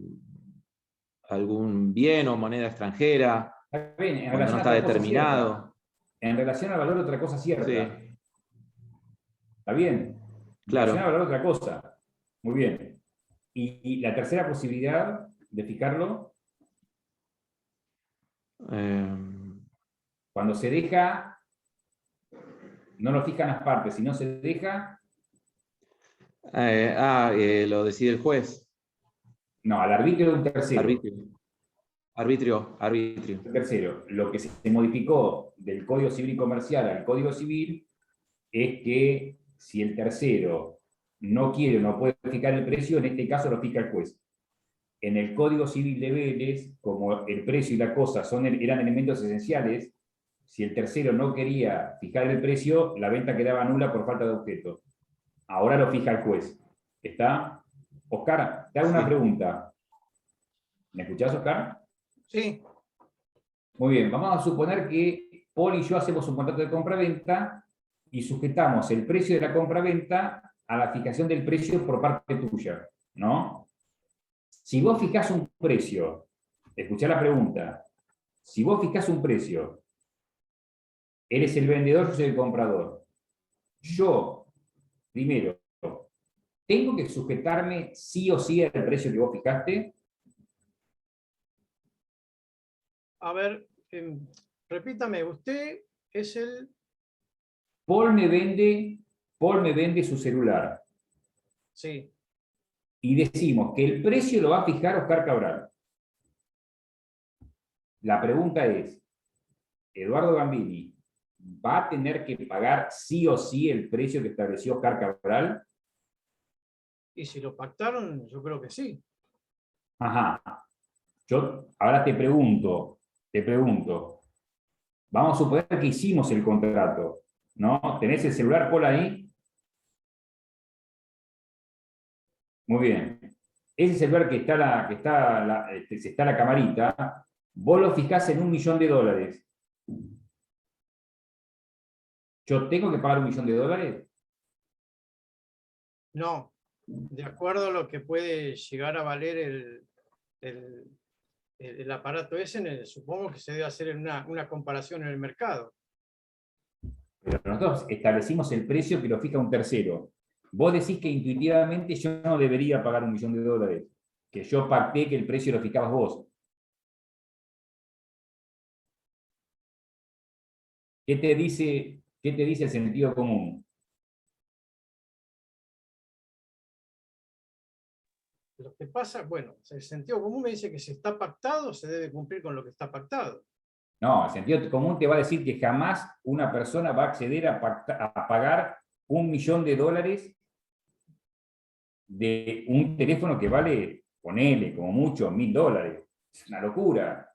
algún bien o moneda extranjera, Está bien, en cuando no relación a está otra cosa cierta. determinado. En relación al valor, otra cosa cierta. Sí, ¿Está bien? En relación al claro. valor, otra cosa. Muy bien. Y la tercera posibilidad de fijarlo, Eh, cuando se deja, no lo fijan las partes, sino se deja, lo decide el juez. no, al arbitrio de un tercero. Arbitrio. El tercero, lo que se modificó del Código Civil y Comercial al Código Civil es que si el tercero no quiere o no puede fijar el precio, en este caso lo fija el juez. En el Código Civil de Vélez, como el precio y la cosa eran elementos esenciales, si el tercero no quería fijar el precio, la venta quedaba nula por falta de objeto. Ahora lo fija el juez. ¿Está? Oscar, te hago una Sí. pregunta. ¿Me escuchás, Oscar? Sí, Muy bien, vamos a suponer que Paul y yo hacemos un contrato de compra-venta y sujetamos el precio de la compra-venta a la fijación del precio por parte tuya, ¿no? Si vos fijás un precio, escuchá la pregunta, si vos fijás un precio, eres el vendedor, yo soy el comprador. Yo, primero, ¿tengo que sujetarme sí o sí al precio que vos fijaste? a ver, repítame, usted es el... Paul me vende su celular Sí, y decimos que el precio lo va a fijar Oscar Cabral. La pregunta es, ¿Eduardo Gambini va a tener que pagar sí o sí el precio que estableció Oscar Cabral? y si lo pactaron, yo creo que sí. Ajá. Yo ahora te pregunto, vamos a suponer que hicimos el contrato, ¿no? ¿Tenés el celular, Paul, ahí? Muy bien. Ese celular que está la camarita, vos lo fijás en $1.000.000. ¿Yo tengo que pagar $1.000.000? No, de acuerdo a lo que puede llegar a valer el aparato ese, supongo que se debe hacer en una comparación en el mercado. Pero nosotros establecimos el precio que lo fija un tercero. Vos decís que intuitivamente yo no debería pagar $1.000.000, que yo pacté que el precio lo fijabas vos. ¿Qué te dice el sentido común? Lo que pasa, bueno, el sentido común me dice que si está pactado, se debe cumplir con lo que está pactado. No, el sentido común te va a decir que jamás una persona va a acceder a pagar $1.000.000 de un teléfono que vale, ponele, como mucho, $1.000. Es una locura.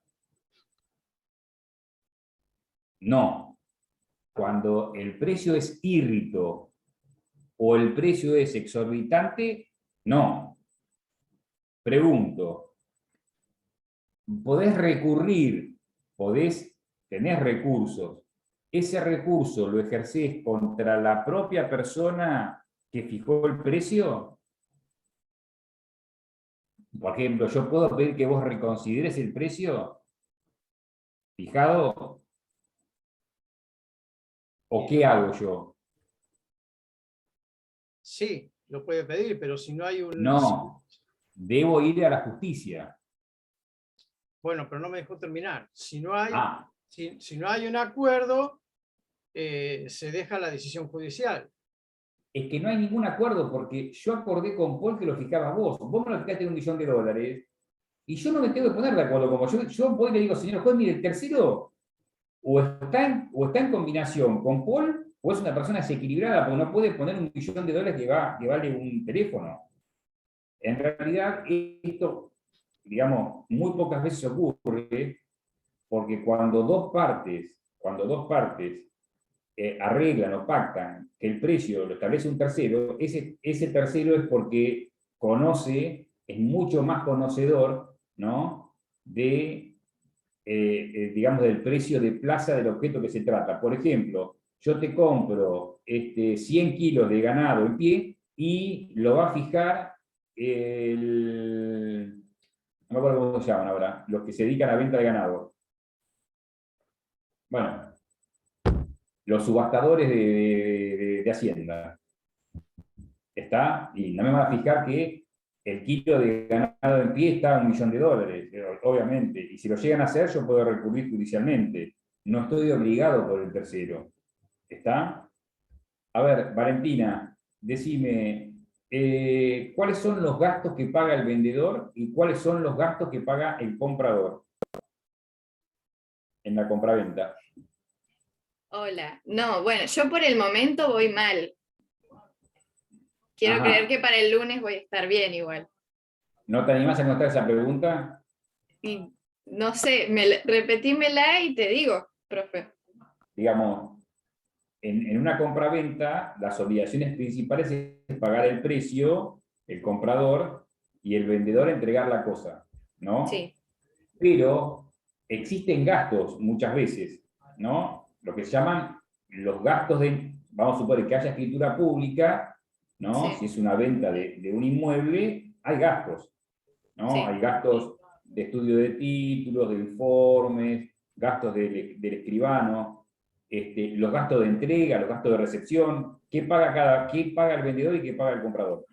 No. Cuando el precio es írrito o el precio es exorbitante, no. Pregunto, ¿podés recurrir, tenés recursos, ese recurso lo ejercés contra la propia persona que fijó el precio? Por ejemplo, ¿yo puedo pedir que vos reconsideres el precio fijado? ¿O qué hago yo? Sí, lo puede pedir, pero si no hay un... No, debo ir a la justicia. Bueno, pero no me dejó terminar. Si no hay, Ah, si no hay un acuerdo, se deja la decisión judicial. es que no hay ningún acuerdo porque yo acordé con Paul que lo fijabas vos. Vos me lo fijaste en $1.000.000 y yo no me tengo que poner de acuerdo con vos. Yo voy y le digo, señor juez, mire, el tercero o está en combinación con Paul o es una persona desequilibrada porque no puede poner $1.000.000 que vale un teléfono. En realidad, esto, digamos, muy pocas veces ocurre porque cuando dos partes arreglan o pactan que el precio lo establece un tercero, ese tercero es porque es mucho más conocedor, ¿no?, digamos, del precio de plaza del objeto que se trata. Por ejemplo, yo te compro 100 kilos de ganado en pie y lo va a fijar no me acuerdo cómo se llaman ahora, los que se dedican a la venta de ganado. Bueno, los subastadores de Hacienda. ¿Está? Y no me van a fijar que el kilo de ganado en pie está a $1.000.000, obviamente. Y si lo llegan a hacer, yo puedo recurrir judicialmente. No estoy obligado por el tercero. ¿Está? A ver, Valentina, decime, ¿cuáles son los gastos que paga el vendedor y cuáles son los gastos que paga el comprador en la compraventa? Hola. No, bueno, yo por el momento voy mal. Quiero Ajá. creer que para el lunes voy a estar bien igual. ¿No te animás a contestar esa pregunta? Y no sé, repetímela y te digo, profe. Digamos, en una compraventa, las obligaciones principales es pagar el precio, el comprador, y el vendedor entregar la cosa, ¿no? Sí. Pero existen gastos muchas veces, ¿no? Lo que se llaman los gastos vamos a suponer que haya escritura pública, ¿no? Sí. Si es una venta de un inmueble, hay gastos, ¿no? Sí. Hay gastos de estudio de títulos, de informes, gastos del escribano, los gastos de entrega, los gastos de recepción. ¿Qué paga el vendedor y qué paga el comprador?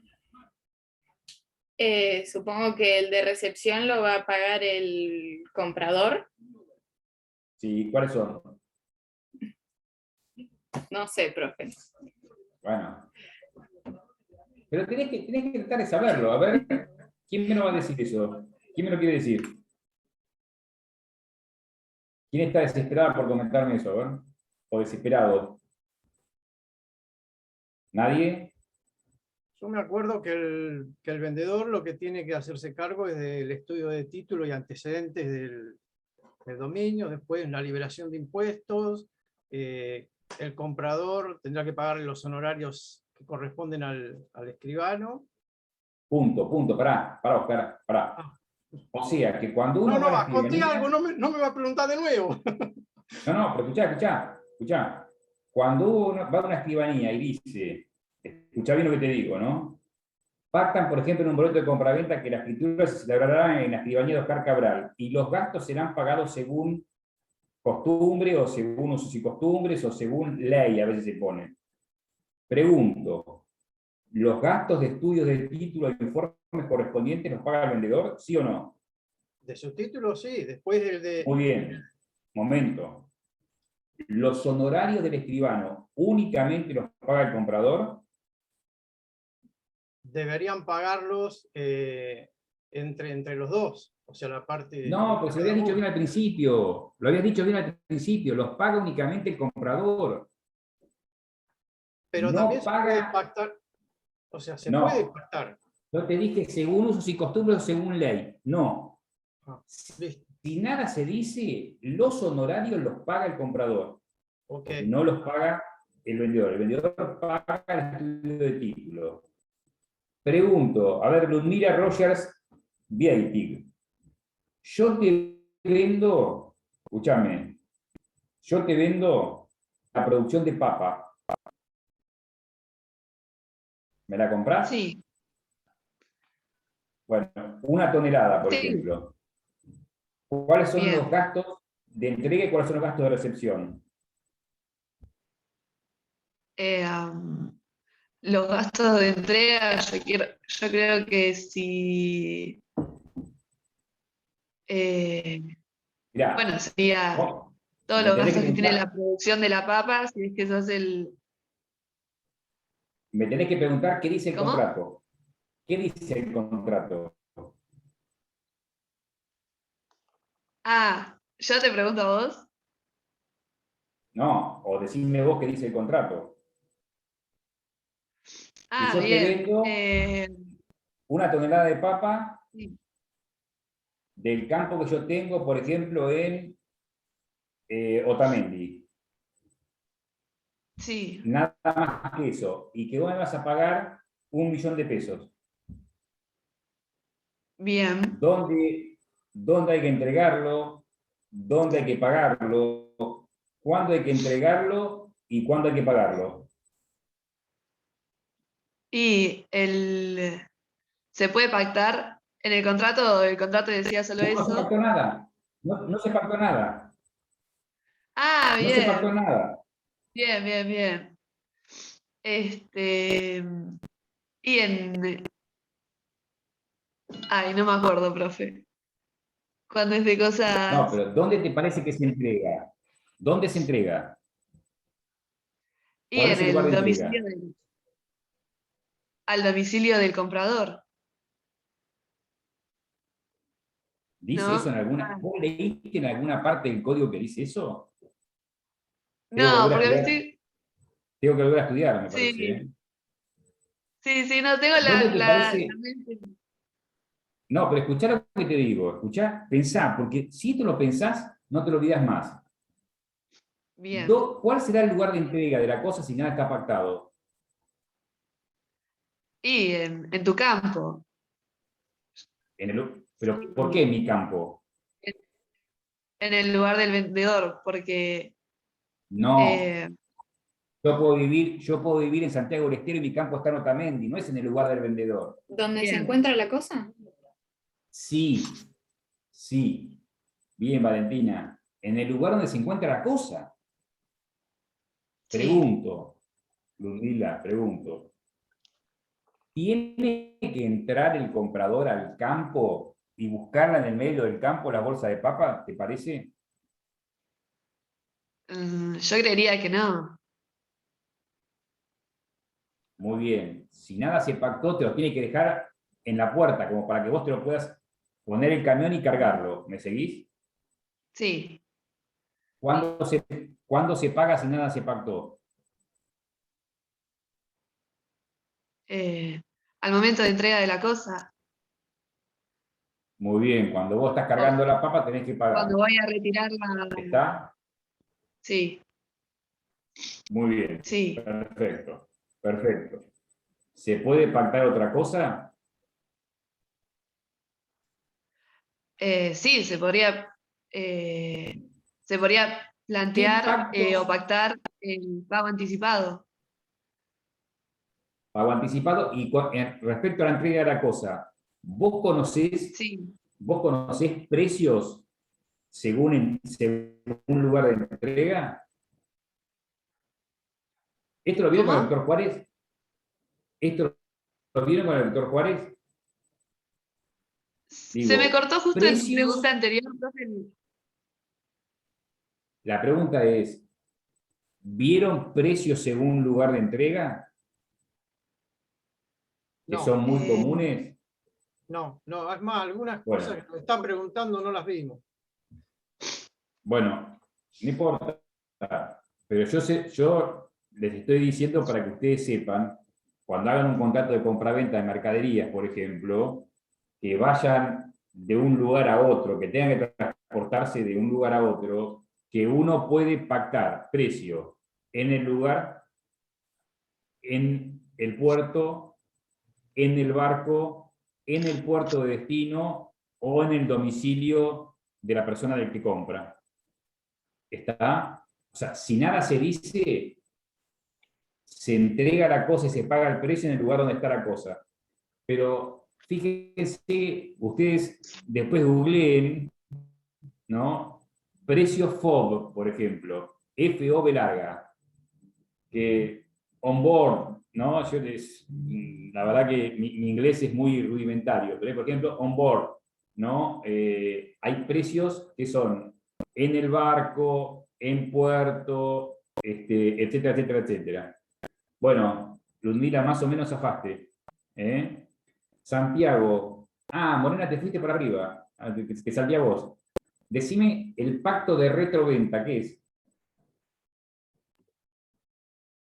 Supongo que el de recepción lo va a pagar el comprador. Sí, ¿cuáles son? No sé, profe. Bueno. Pero tenés que tratar de saberlo. A ver, ¿quién me lo va a decir eso? ¿Quién me lo quiere decir? ¿Quién está desesperado por comentarme eso? A ver. ¿O desesperado? ¿Nadie? Yo me acuerdo que el vendedor lo que tiene que hacerse cargo es del estudio de título y antecedentes del dominio, después la liberación de impuestos, el comprador tendrá que pagarle los honorarios que corresponden al escribano. Punto, pará, Oscar, pará. O sea, que cuando uno... No, conté algo, no me va a preguntar de nuevo. No, pero escuchá. Cuando uno va a una escribanía y dice, escuchá bien lo que te digo, ¿no? Pactan, por ejemplo, en un boleto de compraventa que la escritura se celebrará en la escribanía de Oscar Cabral y los gastos serán pagados según costumbre o según usos y costumbres o según ley, a veces se pone. Pregunto, ¿los gastos de estudios de título e informes correspondientes los paga el vendedor, sí o no? De su título, sí. Después el de... Muy bien, momento. ¿Los honorarios del escribano únicamente los paga el comprador? Deberían pagarlos entre los dos. O sea, la parte... No, pues lo habías dicho bien al principio. Los paga únicamente el comprador. Pero no también paga... se puede pactar. O sea, se no, puede pactar. Yo te dije según usos y costumbres o según ley. No. Listo. Si si nada se dice, los honorarios los paga el comprador, Ok. no los paga el vendedor. El vendedor paga el estudio de título. Pregunto, a ver, Ludmila Rogers, Viatig. Yo te vendo, escúchame, yo te vendo la producción de papa. ¿Me la compras? Sí, Bueno, 1 tonelada, por sí, ejemplo. ¿Cuáles son bien. los gastos de entrega y cuáles son los gastos de recepción? Los gastos de entrega, yo creo que si, Mirá, bueno, sería vos todos me los tenés que gastos que tiene preguntar, la producción de la papa, si es que sos el... me tenés que preguntar qué dice el ¿Cómo? contrato. ¿Qué dice el contrato? Ah, yo te pregunto a vos. No, o decime vos qué dice el contrato. Y Ah, yo te bien. vendo 1 tonelada de papa Sí, del campo que yo tengo, por ejemplo, en Otamendi. sí, Nada más que eso. Y que vos me vas a pagar 1.000.000 de pesos. bien. ¿Dónde hay que entregarlo? ¿Dónde hay que pagarlo? ¿Cuándo hay que entregarlo? ¿Y cuándo hay que pagarlo? Y se puede pactar en el contrato decía solo No, no se eso. pactó nada. No, no se pactó nada. Ah, No se pactó bien, nada. bien, bien, bien. Este, y ay, no me acuerdo, profe. Cuando es de No, cosas, pero ¿dónde te parece que se entrega? ¿Dónde se entrega? y ¿Cuál en es el lugar el de domicilio entrega? al domicilio del comprador, ¿Dice eso en ¿no? alguna? Ah, ¿Vos leíste en alguna parte del código que dice eso? Tengo que no, volver a porque me estudiar, estoy, tengo que volver a estudiar, me parece. sí, sí, no tengo ¿Dónde te la parece? mente. No, pero escuchá lo que te digo, escuchá, pensá, porque si tú lo pensás, no te lo olvidas más. Bien. ¿Cuál será el lugar de entrega de la cosa si nada está pactado? Y en tu campo. Pero ¿por qué en mi campo? En el lugar del vendedor, porque No, eh, yo puedo vivir en Santiago del Estero y mi campo está en Otamendi, no es en el lugar del vendedor. ¿Dónde se bien, encuentra la cosa? Sí, sí, bien, Valentina, en el lugar donde se encuentra la cosa. sí. Pregunto, Ludmila, pregunto, ¿tiene que entrar el comprador al campo y buscarla en el medio del campo la bolsa de papa? ¿Te parece? Yo creería que no. Muy bien. Si nada se pactó, te lo tiene que dejar en la puerta, como para que vos te lo puedas poner el camión y cargarlo. ¿Me seguís? Sí. ¿Cuándo se paga si nada se pactó? Eh, Al momento de entrega de la cosa, Muy bien. Cuando vos estás o cargando la papa, tenés que cuando pagar. voy a retirarla. ¿Está? Sí, Muy bien. sí. Perfecto. Perfecto. ¿Se puede pactar otra cosa? Sí, se podría ¿Qué plantear o pactos? pactar el pago anticipado. Pago anticipado. Y respecto a la entrega de la cosa, ¿vos conocés, Sí. vos conocés precios según lugar de entrega? ¿Esto lo vieron con el ¿Cómo? doctor Juárez? ¿Esto lo vieron con el doctor Juárez? Se me Digo, cortó justo en tu pregunta precios. anterior, profe. La pregunta es, ¿vieron precios según lugar de entrega? Que No, son muy Eh, comunes. no. Es más, algunas cosas Bueno, que me están preguntando no las vimos. bueno, no importa. Pero yo les estoy diciendo para que ustedes sepan, cuando hagan un contrato de compraventa de mercaderías, por ejemplo, que vayan de un lugar a otro, que tengan que transportar transportarse de un lugar a otro, que uno puede pactar precio en el lugar, en el puerto, en el barco, en el puerto de destino o en el domicilio de la persona del que compra. ¿Está? O sea, si nada se dice, se entrega la cosa y se paga el precio en el lugar donde está la cosa. Pero fíjense, ustedes después googleen, ¿no? Precio FOB, por ejemplo, FOB larga, que on board, ¿no? La verdad que mi inglés es muy rudimentario, pero por ejemplo, on board, ¿no? Hay precios que son en el barco, en puerto, etcétera, etcétera, etcétera. Bueno, Ludmila, más o menos zafaste. Santiago. Morena, te fuiste para arriba, que salía vos. Decime el pacto de retroventa, ¿qué es?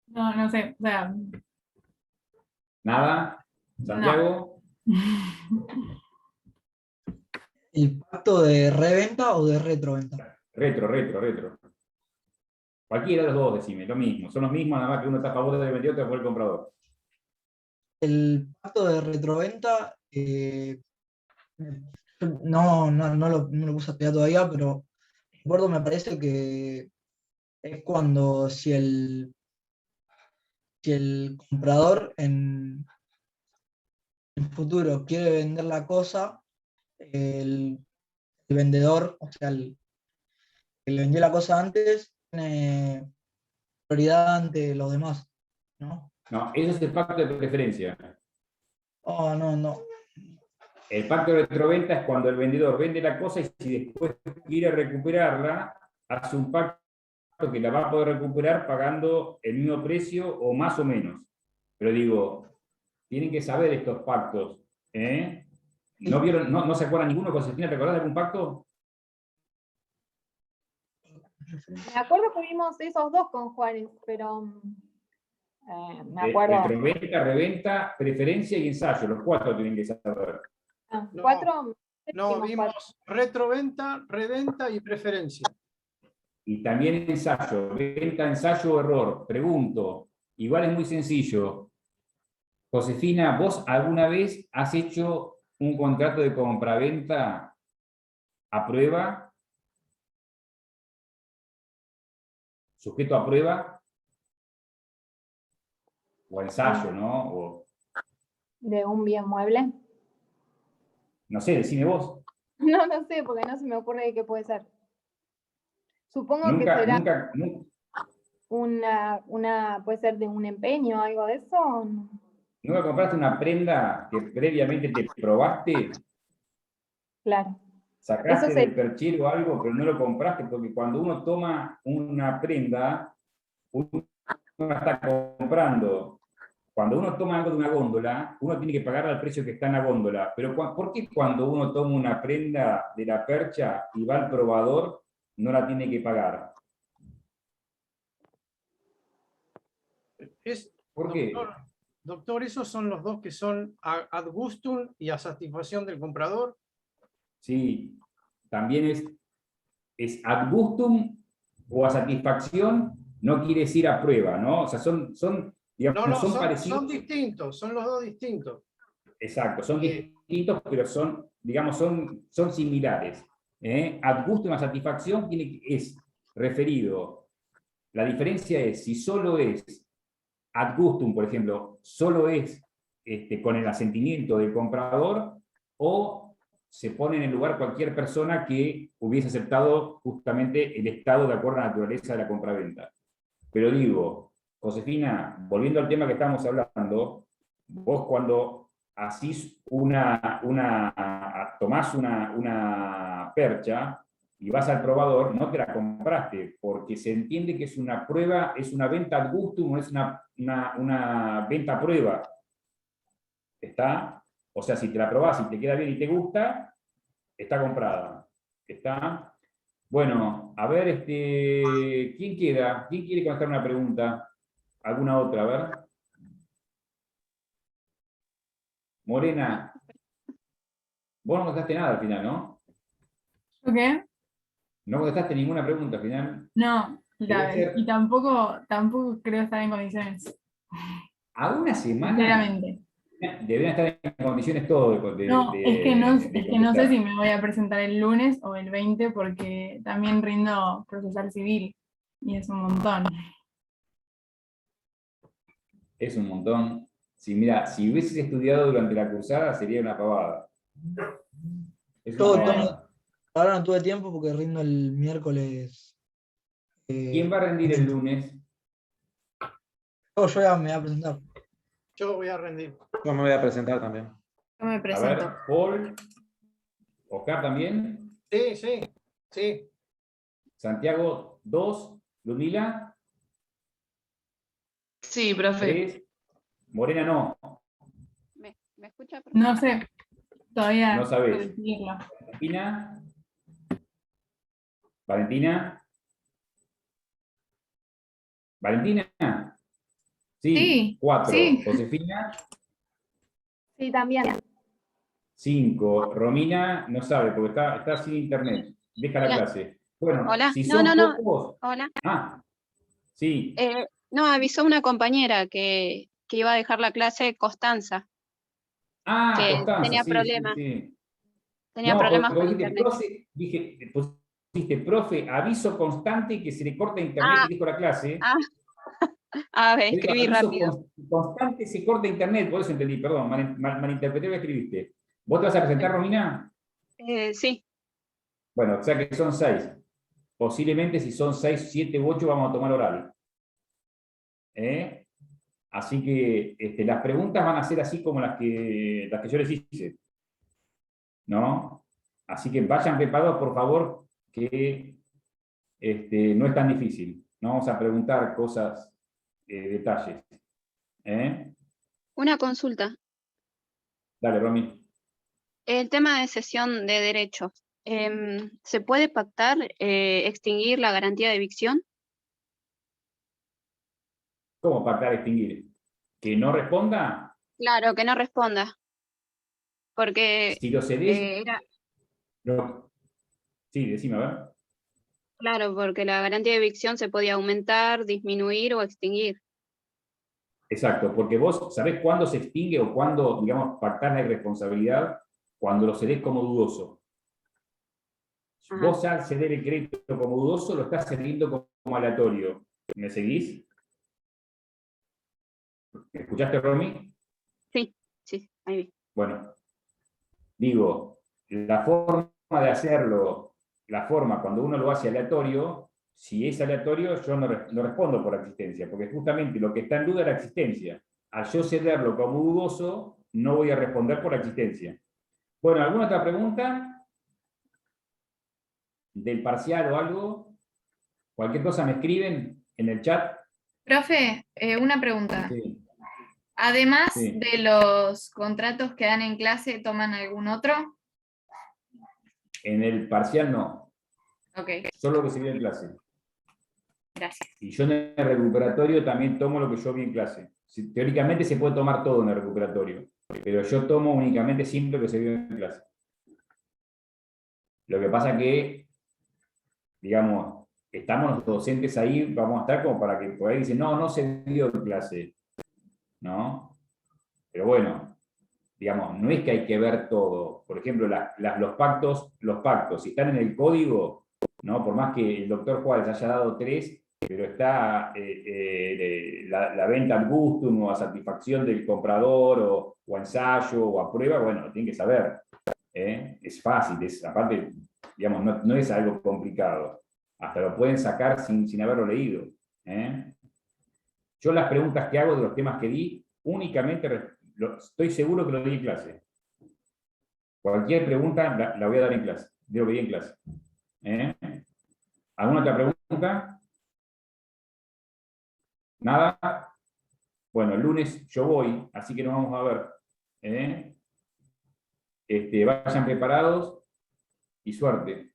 No, no sé, o sea, ¿Nada? ¿Santiago? ¿El pacto de reventa o de retroventa? Retro. Cualquiera de los dos, decime, lo mismo. Son los mismos, nada más que uno está a favor del vendedor y otro a favor del comprador. El pacto de retroventa, no lo puse a estudiar todavía, pero recuerdo, me parece que es cuando si el comprador en futuro quiere vender la cosa, el vendedor, o sea, el que le vendió la cosa antes, tiene prioridad ante los demás, ¿no? No, eso es el pacto de preferencia. Oh, no. El pacto de retroventa es cuando el vendedor vende la cosa y si después quiere recuperarla, hace un pacto que la va a poder recuperar pagando el mismo precio o más o menos. Pero digo, tienen que saber estos pactos. ¿No vieron, no se acuerdan ninguno? Constantina, ¿te acordás de algún pacto? Me acuerdo que vimos esos dos con Juárez, pero me acuerdo. Retroventa, reventa, preferencia y ensayo. Los 4 tienen que saber. No, 4. No, vimos retroventa, reventa y preferencia. Y también ensayo, venta, ensayo, error. Pregunto, igual es muy sencillo. Josefina, ¿vos alguna vez has hecho un contrato de compraventa a prueba? ¿Sujeto a prueba? O ensayo, ¿no? ¿De un bien mueble? No sé, decime vos. No sé, porque no se me ocurre de qué puede ser. Supongo que Nunca, será puede ser de un empeño, algo de eso. ¿O no? ¿nunca compraste una prenda que previamente te probaste? Claro. Sacaste Eso del perchero algo, pero no lo compraste, porque cuando uno toma una prenda, uno está comprando. Cuando uno toma algo de una góndola, uno tiene que pagar al precio que está en la góndola. Pero ¿por qué cuando uno toma una prenda de la percha y va al probador, no la tiene que pagar? ¿Por qué? Doctor, ¿esos son los dos que son ad gustum y a satisfacción del comprador? Sí, también es ad gustum o a satisfacción, no quiere decir a prueba, ¿no? O sea, digamos, son parecidos. Son distintos, son los dos distintos. Exacto, son distintos, pero digamos, son similares. Ad gustum a satisfacción es referido. La diferencia es si solo es ad gustum, por ejemplo, solo es con el asentimiento del comprador, o se pone en el lugar cualquier persona que hubiese aceptado justamente el estado de acuerdo a la naturaleza de la compraventa. Pero digo, Josefina, volviendo al tema que estábamos hablando, vos cuando tomás una percha y vas al probador, no te la compraste, porque se entiende que es una prueba, es una venta ad gustum, no es una venta a prueba. ¿Está? O sea, si te la probás y te queda bien y te gusta, está comprada. ¿Está? Bueno, a ver, ¿quién queda? ¿Quién quiere contestar una pregunta? ¿Alguna otra? A ver. Morena, vos no contestaste nada al final, ¿no? ¿Yo qué? No contestaste ninguna pregunta al final. No, Debe ser- y tampoco creo estar en condiciones, A una semana sinceramente. deberían estar en condiciones todos No, es que de no sé si contestar. me voy a presentar el lunes o el 20 porque también rindo procesal civil y es un montón. Es un montón. Sí, mira, si hubieses estudiado durante la cursada sería una pavada. Es una Yo pavada. ahora no tuve tiempo porque rindo el miércoles. ¿Quién va a rendir el lunes? Yo ya me voy a presentar. Yo voy a rendir. Yo me voy a presentar también. Yo me A presento. ver, Paul, Oscar también, Sí, sí, sí. Santiago 2, Ludmila Sí, profe. 3, Morena no, ¿Me escucha? No sé, todavía no sabés. decidirlo. Valentina, Valentina, Valentina, sí, Sí, 4, sí. Josefina, Sí, también. 5, Romina no sabe porque está sin internet, deja la Hola. clase. Bueno, Hola. si No, son no, no. pocos, Hola. sí, No, avisó una compañera que iba a dejar la clase, Constanza, que Constanza, tenía sí, sí, problemas, sí. tenía No, problemas porque con dijiste, internet. profe, pusiste, profe, aviso constante que se le corta internet Ah, y dejo la clase. Yo digo, escribí aviso rápido. constante se corta internet, por eso entendí, perdón, malinterpreté lo que escribiste. ¿Vos te vas a presentar, Romina? Sí, Bueno, o sea que son 6. Posiblemente si son 6, 7 u 8 vamos a tomar oral. ¿Eh? Así que las preguntas van a ser así como las que yo les hice. ¿No? Así que vayan preparados, por favor, que no es tan difícil. No vamos a preguntar cosas, detalles. una consulta. Dale, Romy. El tema de cesión de derechos. ¿Se puede pactar extinguir la garantía de evicción? ¿Cómo pactar extinguir? ¿Que no responda? Claro, que no responda. Porque Si lo cedés, era, no. Sí, decime, a ver. claro, porque la garantía de evicción se podía aumentar, disminuir o extinguir. Exacto, porque vos sabés cuándo se extingue o cuándo, digamos, pactás la irresponsabilidad, cuando lo cedés como dudoso. Ajá. Vos al ceder el crédito como dudoso lo estás cediendo como aleatorio. ¿Me seguís? ¿Me escuchaste, Romy? Sí, ahí vi. Bueno, digo, la forma de hacerlo, la forma cuando uno lo hace aleatorio, si es aleatorio, yo no respondo por la existencia, porque justamente lo que está en duda es la existencia. Al yo cederlo como dudoso, no voy a responder por la existencia. Bueno, ¿alguna otra pregunta? ¿Del parcial o algo? Cualquier cosa me escriben en el chat. Profe, una pregunta. Sí, Además sí. de los contratos que dan en clase, ¿toman algún otro? En el parcial no, Ok, solo lo que se vio en clase. gracias. Y yo en el recuperatorio también tomo lo que yo vi en clase. Teóricamente se puede tomar todo en el recuperatorio, pero yo tomo únicamente siempre lo que se vio en clase. Lo que pasa que, digamos, estamos los docentes ahí, vamos a estar como para que por ahí dicen, no se vio en clase, ¿no? Pero bueno, digamos, no es que hay que ver todo. Por ejemplo, los pactos, si están en el código, ¿no? Por más que el doctor Juárez haya dado 3, pero está la venta al gustum o a satisfacción del comprador o a ensayo o a prueba, bueno, lo tienen que saber. Es fácil, aparte, digamos, no es algo complicado. Hasta lo pueden sacar sin haberlo leído. Yo las preguntas que hago de los temas que di, únicamente estoy seguro que lo di en clase. Cualquier pregunta la voy a dar en clase, de lo que di en clase. ¿Alguna otra pregunta? ¿Nada? Bueno, el lunes yo voy, así que nos vamos a ver. Vayan preparados y suerte.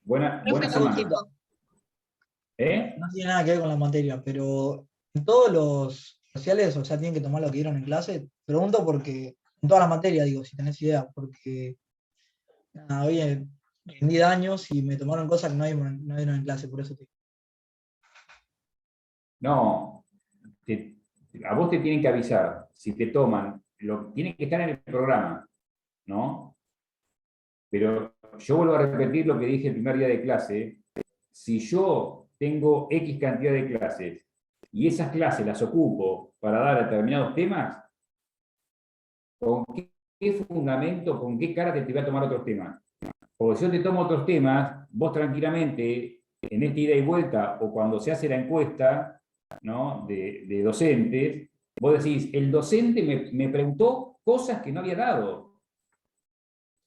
Buena Profe, semana. Consulta, ¿Eh? no tiene nada que ver con la materia, pero en todos los parciales, o sea, tienen que tomar lo que dieron en clase. Pregunto porque, en toda la materia, digo, si tenés idea, porque nada, hoy rendí daños y me tomaron cosas que no dieron en clase, por eso te digo. No, a vos te tienen que avisar, si te toman, tiene que estar en el programa, ¿no? Pero yo vuelvo a repetir lo que dije el primer día de clase. Si yo tengo X cantidad de clases y esas clases las ocupo para dar determinados temas, ¿con qué fundamento, con qué cara te voy a tomar otros temas? Porque si yo te tomo otros temas, vos tranquilamente, en esta ida y vuelta, o cuando se hace la encuesta, ¿no?, de docentes, vos decís, el docente me preguntó cosas que no había dado.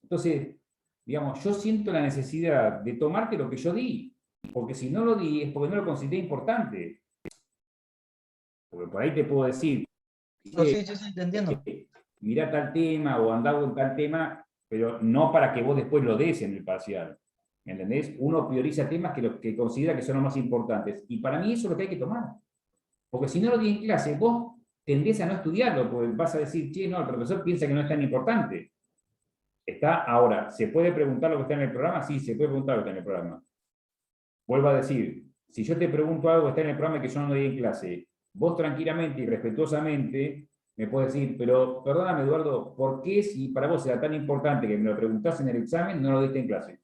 Entonces, digamos, yo siento la necesidad de tomarte lo que yo di, porque si no lo di es porque no lo consideré importante. Porque por ahí te puedo decir, No, sí, te entiendo. mirá tal tema o andá con tal tema, pero no para que vos después lo des en el parcial. ¿Entendés? Uno prioriza temas que considera que son los más importantes. Y para mí eso es lo que hay que tomar. Porque si no lo di en clase, vos tendés a no estudiarlo, porque vas a decir, che, no, el profesor piensa que no es tan importante. Está ahora, ¿se puede preguntar lo que está en el programa? Sí, se puede preguntar lo que está en el programa. Vuelvo a decir, si yo te pregunto algo que está en el programa que yo no lo di en clase, vos tranquilamente y respetuosamente me puedes decir, pero perdóname, Eduardo, ¿por qué si para vos era tan importante que me lo preguntás en el examen, no lo diste en clase?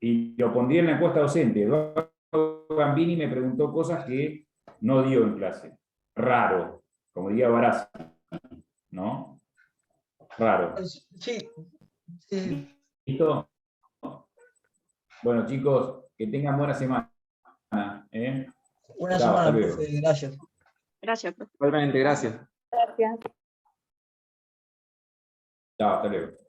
Y lo pondría en la encuesta docente. Eduardo Gambini me preguntó cosas que no dio en clase. Raro, como diría Barassi, ¿no? Raro. Sí. ¿Listo? Bueno, chicos, que tengan buena semana. Buena Chao, semana, hasta luego. profe, gracias. Gracias, profe. Igualmente, gracias. Gracias. Chao, hasta luego.